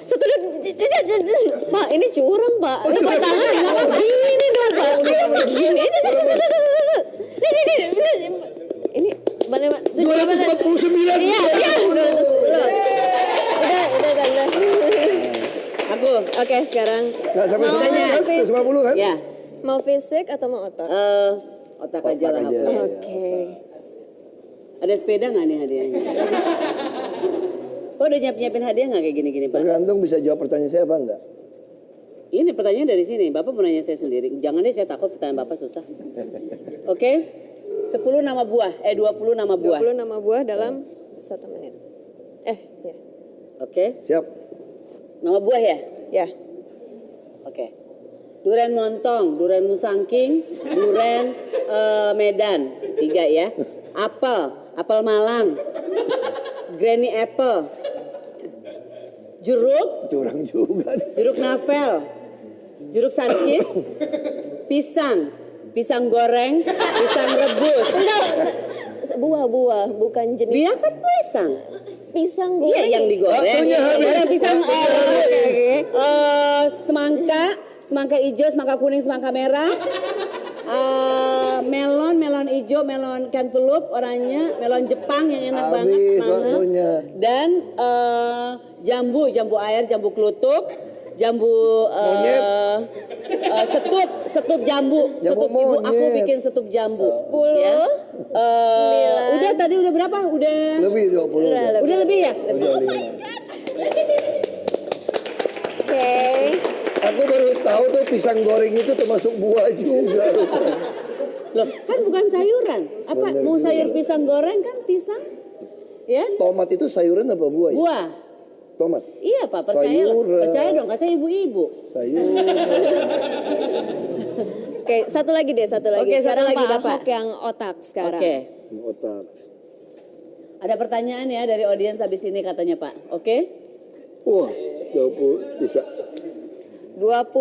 1, 2, Pak ini curang Pak. Ini Pak tangannya nggak begini dong Pak. Gini. Ini mana? 249. Iya. Udah. Aku. Oke sekarang. Nggak sampai Mau 50 kan? Ya. Mau fisik atau mau otot? Otak aja lah. aja. aku. Oke. Ada sepeda nggak nih hadiahnya? Kok udah nyiapin hadiah nggak kayak gini-gini Pak? Tergantung bisa jawab pertanyaan saya apa enggak. Ini pertanyaan dari sini. Bapak mau nanya saya sendiri. Jangan deh, saya takut pertanyaan Bapak susah. Oke. 10 nama buah. 20 nama buah. 20 nama buah dalam 1 menit. Ya. Oke. Siap. Nama buah ya? Ya. Oke. Duren montong, duren musangking, duren Medan. 3 ya. Apel Malang. Granny apple. Jeruk, Curang juga. jeruk navel. Jeruk sarkis. Pisang goreng, pisang rebus. Enggak. Buah-buah bukan jenis. Dia kan pisang. Pisang Iya goreng. yang digoreng. Goreng pisang semangka hijau, semangka kuning, semangka merah. Melon hijau, melon cantaloupe, oranye, melon Jepang yang enak banget, mahal. Dan jambu air, jambu kelutuk, jambu setup jambu. Setup ibu aku bikin setup jambu. 10 ya. 9. Udah tadi udah berapa? Udah Lebih 20. Udah lebih ya? Udah 5. Oke. Aku baru tahu tuh pisang goreng itu termasuk buah juga. Loh, kan bukan sayuran. Apa Bener mau juga. sayur pisang goreng kan pisang? Ya? Tomat itu sayuran apa buah ya? Buah. Tomat. Iya, Pak, percaya. Sayuran. Percaya dong, kan saya ibu-ibu. Sayuran. Oke, satu lagi. Oke, satu Sekarang lagi, Pak Bapak. Ahok yang otak sekarang. Oke. Otak. Ada pertanyaan ya dari audiens habis ini katanya, Pak. Oke? Wah, 20 bisa. 20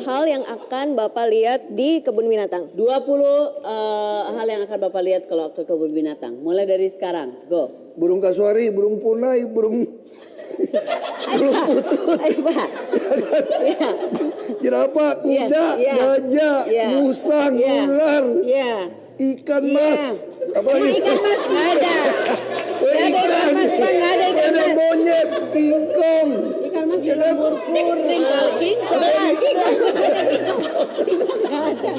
hal yang akan Bapak lihat di kebun binatang. 20 hal yang akan Bapak lihat kalau ke kebun binatang. Mulai dari sekarang. Go. Burung kasuari, burung punai, burung putut, Ayo, Pak. Iya. jerapah, kuda, Iya. gajah, Iya. musang, Iya. ular, Iya. ikan Iya. mas. Apa lagi? Ikan mas nggak ada. Nggak ada ikan mas, Pak. Nggak ada ikan Ada mas. monyet, kingkong. Ikan mas di lembur kuring. King 11. Nggak ada.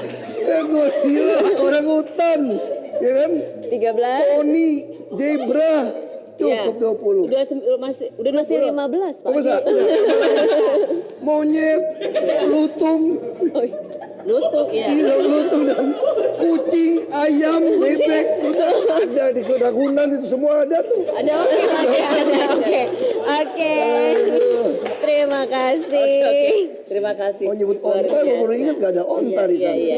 Gorila, orang hutan, ya kan? 13. Poni, zebra, Iya. cukup 20. Masih 15 Pak. Oh, masa? Monyet, lutung, Lutung ya. lutung dan kucing, ayam, bebek, sudah ada di Ragunan itu semua ada tuh. Ada oke. Terima kasih. Terima kasih. Oh nyebut Luar onta, lu baru biasa. ingat gak ada onta di sana. Iya.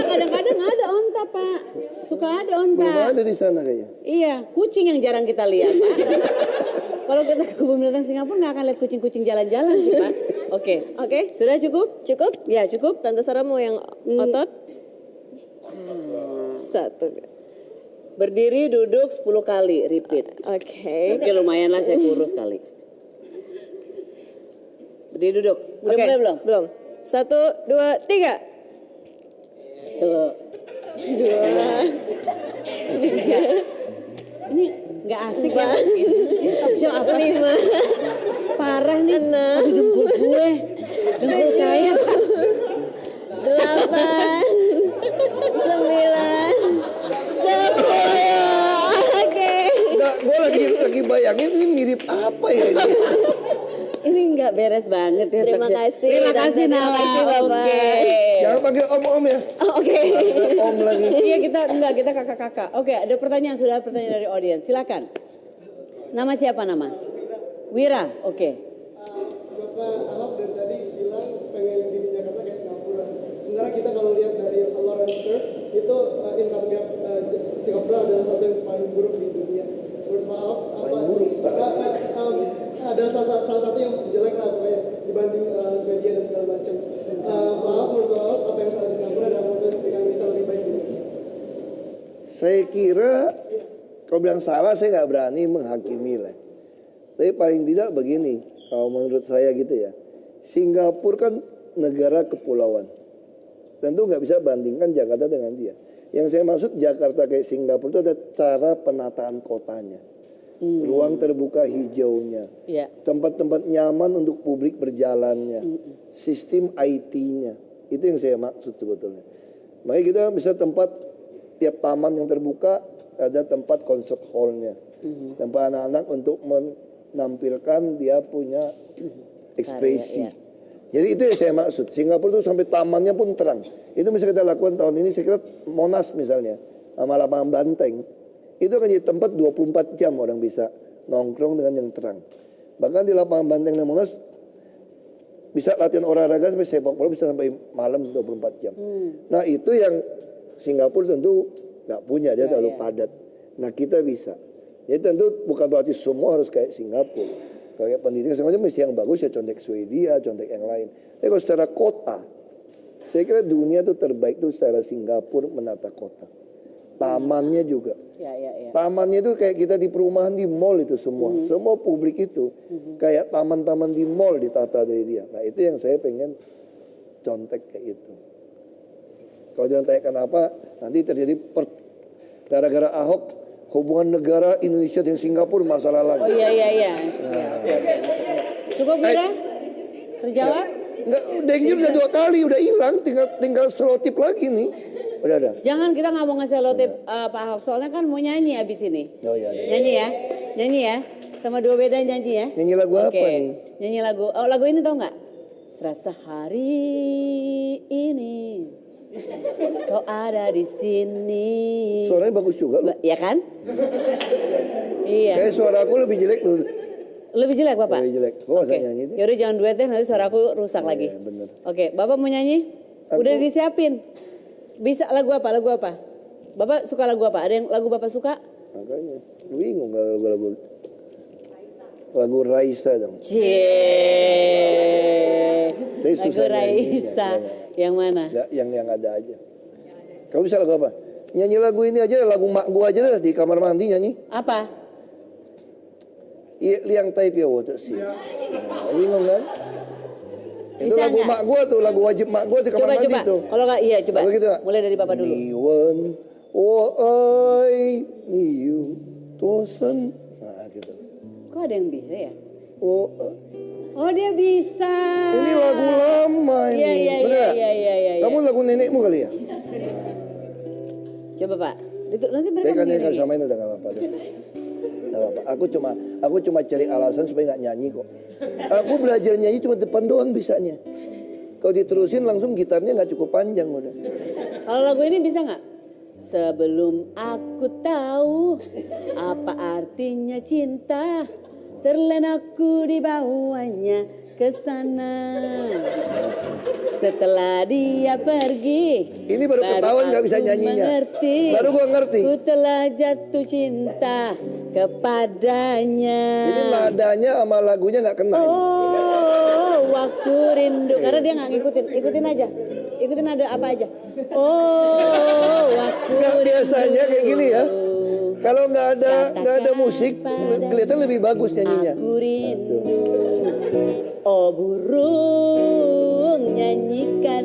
Kadang-kadang nggak ada onta Pak. Suka ada onta. Belum ada di sana kayaknya. Iya, kucing yang jarang kita lihat, Pak. Kalau kita ke kebun binatang Singapura nggak akan lihat kucing-kucing jalan-jalan sih, Pak. Oke. Sudah cukup? Cukup? Ya, cukup. Tante Sarah mau yang otot? 1. Berdiri, duduk 10 kali, repeat. Oke. Oke, lumayan lah saya kurus kali. Berdiri, duduk. Udah mulai belum? Belum. 1, 2, 3. Tuh. 2, 3. Ini nggak asik ya? Ini talk show apa sih? 5. Parah nih. 6. Aduh, dengkul gue. Dengkul saya. 8. 9. 10. Oke. Enggak, gue lagi bayangin ini mirip apa ya ini. Ini nggak beres banget ya. Terima talk show. kasih. Terima kasih Tante, Nala. terima kasih, Bapak. Oke. Jangan panggil om-om ya. Oke. Om lagi. Iya kita kakak-kakak. Oke, ada pertanyaan dari audiens. Silakan. Nama siapa nama? Wira. Oke. Bapak Ahok dari tadi bilang pengen di Jakarta kayak Singapura. Sebenarnya kita kalau lihat dari Lawrence Curve itu income gap Singapura adalah satu yang paling buruk di dunia. Menurut Pak Ahok adalah salah satu yang jelek lah pokoknya dibanding Swedia dan segala macam. Pak Ahok menurut Pak Ahok apa yang salah di Singapura dan yang bisa lebih baik di Saya kira kalau bilang salah saya nggak berani menghakimi lah. Tapi paling tidak begini, kalau menurut saya gitu ya. Singapura kan negara kepulauan. Tentu nggak bisa bandingkan Jakarta dengan dia. Yang saya maksud Jakarta kayak Singapura itu ada cara penataan kotanya. Ruang terbuka hijaunya. Iya. Tempat-tempat nyaman untuk publik berjalannya. Sistem IT-nya. Itu yang saya maksud sebetulnya. Makanya kita bisa tempat tiap taman yang terbuka ada tempat concert hall-nya. Tempat anak-anak untuk menampilkan dia punya ekspresi. Karya, Jadi itu yang saya maksud. Singapura itu sampai tamannya pun terang. Itu bisa kita lakukan tahun ini. Saya kira Monas misalnya, sama lapangan Banteng. Itu akan jadi tempat 24 jam orang bisa nongkrong dengan yang terang. Bahkan di lapangan Banteng dan Monas bisa latihan olahraga sampai sepak bola bisa sampai malam 24 jam. Nah itu yang Singapura tentu nggak punya, dia terlalu padat. Nah kita bisa. Jadi tentu bukan berarti semua harus kayak Singapura. Kayak pendidikan semuanya mesti yang bagus ya contek Swedia, contek yang lain. Tapi kalau secara kota, saya kira dunia itu terbaik itu secara Singapura menata kota. Tamannya juga. Ya. Tamannya itu kayak kita di perumahan di mall itu semua. Semua publik itu kayak taman-taman di mall ditata dari dia. Nah itu yang saya pengen contek kayak itu. Kalau jangan tanya kenapa nanti terjadi gara-gara Ahok hubungan negara Indonesia dengan Singapura masalah lagi. Oh iya. Cukup Wira? Terjawab? Enggak, danger udah 2 kali udah hilang, tinggal selotip lagi nih. Udah ada. Jangan kita nggak mau ngasih lotip Pak Ahok soalnya kan mau nyanyi abis ini. Oh iya. Nyanyi ya. Sama dua beda nyanyi ya. Nyanyi lagu apa nih? Nyanyi lagu. Oh lagu ini tau nggak? Serasa hari ini kau ada di sini. Suaranya bagus juga loh. Ya kan? Iya. Kayak suara aku lebih jelek loh. Lebih jelek Bapak? Lebih jelek. Oh, Oke. nyanyi itu. Yaudah jangan duet deh nanti suara aku rusak lagi. Iya, bener. Oke, Bapak mau nyanyi? Udah disiapin. Bisa lagu apa? Bapak suka lagu apa? Ada yang lagu Bapak suka? Makanya bingung kalau lagu Raisa dong. Tapi Lagu susah Raisa. Yang mana? Nggak, yang ada aja. Kamu bisa lagu apa? Nyanyi lagu ini aja, lagu mak gua aja dah di kamar mandi nyanyi. Apa? Iya, liang tai pia woto sih. Bingung kan? Itu Bisa lagu nggak? mak gua tuh, lagu wajib mak gua di kamar mandi tuh. Kalau nggak, iya coba. Lagu gitu nggak? Mulai dari Bapak dulu. Niwen, ai, niu, tosen. Nah gitu. Kok ada yang bisa ya? Oh, dia bisa. ini lagu lama ini. Iya. Bener nggak? Iya. Kamu lagu nenekmu kali ya? Coba Pak. Itu nanti mereka Saya kan mengiringi. nyanyi sama ini udah nggak apa-apa. Nggak apa-apa. Aku cuma cari alasan supaya nggak nyanyi kok. Aku belajar nyanyi cuma depan doang bisanya. Kalau diterusin langsung gitarnya nggak cukup panjang udah. Kalau lagu ini bisa nggak? Sebelum aku tahu apa artinya cinta, terlena aku di bawahnya, ke sana. Setelah dia pergi, Ini baru ketahuan nggak bisa aku nyanyinya. mengerti. Baru gua ngerti. Ku telah jatuh cinta kepadanya. Jadi nadanya sama lagunya nggak kena. Oh, waktu rindu. Karena dia nggak ngikutin. Ikutin aja. Ikutin ada apa aja. Oh, waktu Nggak biasanya kayak gini ya. rindu. Kalau nggak ada musik, kelihatan lebih bagus nyanyinya. Aku rindu. Oh burung nyanyikan.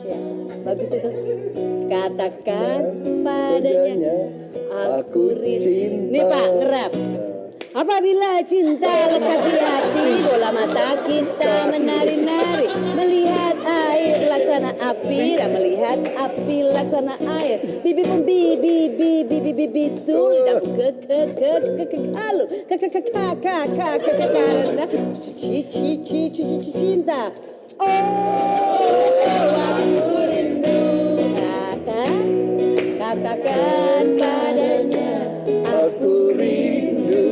Ya, bagus itu. Katakan padanya aku rindu. Nih Pak, ngerap. Apabila cinta lekat di hati, bola mata kita menari-nari, melihat air laksana api, dan melihat api laksana air. Bibi pun bibi sudah kalu karena cinta. Oh, aku rindu. Katakan padanya aku rindu.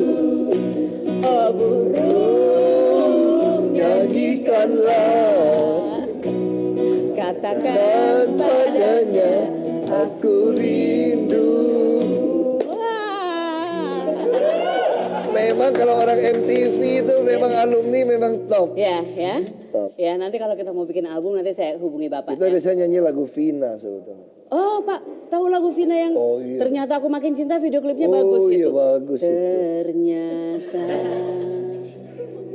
Oh burung Nyanyikanlah, katakan dan padanya aku rindu. Memang kalau orang MTV itu memang alumni memang top. Ya, ya. Top. Ya, nanti kalau kita mau bikin album nanti saya hubungi Bapak. Kita Ya. biasanya nyanyi lagu Vina sebetulnya. Oh, Pak, tahu lagu Vina yang Oh, iya. Ternyata Aku Makin Cinta, video klipnya bagus iya, itu. bagus itu. Ternyata.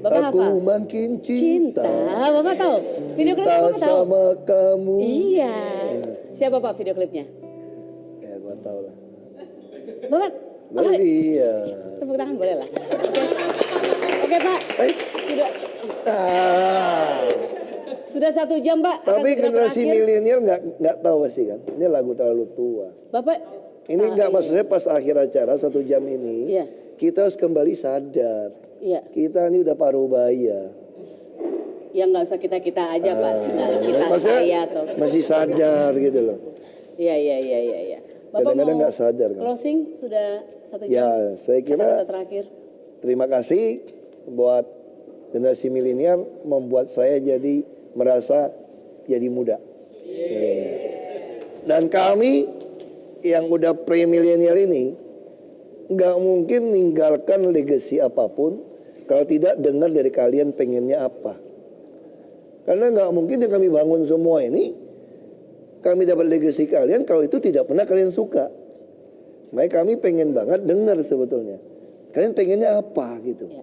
Bapak Aku hafal? makin Cinta. cinta, Bapak tahu? Video klipnya cinta Bapak tahu? sama kamu. Iya. Siapa Pak video klipnya? Ya gua tahu lah. Bapak? Oh, iya. Tepuk tangan boleh lah. Oke. Oke Pak. Sudah Ah. sudah 1 jam Pak. akan Tapi segera generasi berakhir. milenial nggak tahu pasti kan. Ini lagu terlalu tua. Bapak. Ini nggak maksudnya pas akhir acara 1 jam ini. Iya. Kita harus kembali sadar. Iya. Kita ini udah paruh baya. Ya nggak usah kita aja Pak. Nggak kita Maksudnya saya atau. masih sadar gitu loh. Iya. Bapak Kadang-kadang mau nggak sadar kan. closing sudah 1 jam. Ya, saya kira Kata-kata terakhir. terima kasih buat generasi milenial membuat saya jadi merasa jadi muda. Milenial. Dan kami yang udah pre-milenial ini nggak mungkin ninggalkan legacy apapun kalau tidak dengar dari kalian pengennya apa. Karena nggak mungkin yang kami bangun semua ini kami dapat legacy kalian kalau itu tidak pernah kalian suka. Makanya kami pengen banget dengar sebetulnya. Kalian pengennya apa gitu. Ya.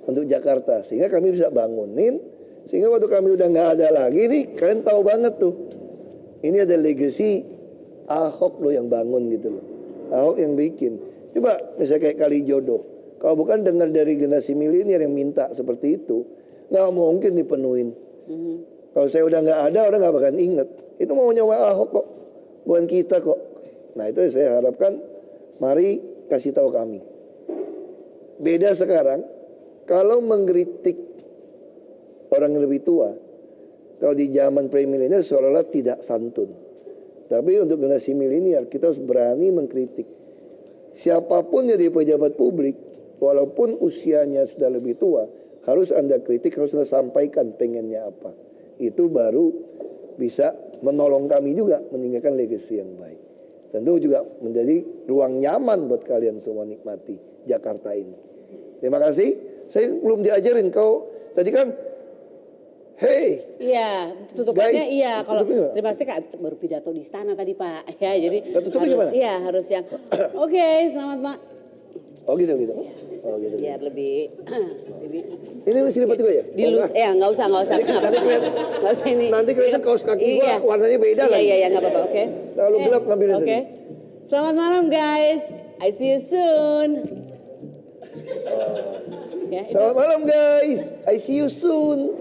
Untuk Jakarta. Sehingga kami bisa bangunin. Sehingga waktu kami udah nggak ada lagi nih. Kalian tahu banget tuh. Ini ada legacy Ahok loh yang bangun gitu loh. Ahok yang bikin. Coba misalnya kayak Kalijodo. Kalau bukan dengar dari generasi milenial yang minta seperti itu. Nggak mungkin dipenuhin. Kalau saya udah nggak ada orang nggak bakalan inget. Itu maunya Ahok kok. Bukan kita kok. Nah itu saya harapkan. Mari kasih tahu kami. Beda sekarang. Kalau mengkritik orang yang lebih tua, kalau di zaman pre-milenial seolah-olah tidak santun. Tapi untuk generasi milenial kita harus berani mengkritik. Siapapun jadi pejabat publik, walaupun usianya sudah lebih tua, harus Anda kritik, harus Anda sampaikan pengennya apa. Itu baru bisa menolong kami juga meninggalkan legacy yang baik. Tentu juga menjadi ruang nyaman buat kalian semua nikmati Jakarta ini. Terima kasih. Saya belum diajarin kau tadi kan, hey. Iya, tutupannya Guys, iya. Kalau tutupnya terima kasih Kak, baru pidato di istana tadi Pak. Ya, jadi tutupnya harus, gimana? iya harus yang. Oke, selamat Pak. Oh gitu. Oh gitu. Biar lebih Ini masih lipat juga ya? dilus. Ya, nggak usah. Nanti kelihatan- Nggak usah ini. Nanti kelihatan kaos kaki gua Iya. warnanya beda lagi. Iya, nggak apa-apa. Oke. Terlalu gelap ngambilnya Oke. tadi. Selamat malam guys. I see you soon. Ya, itu. Selamat malam guys. I see you soon.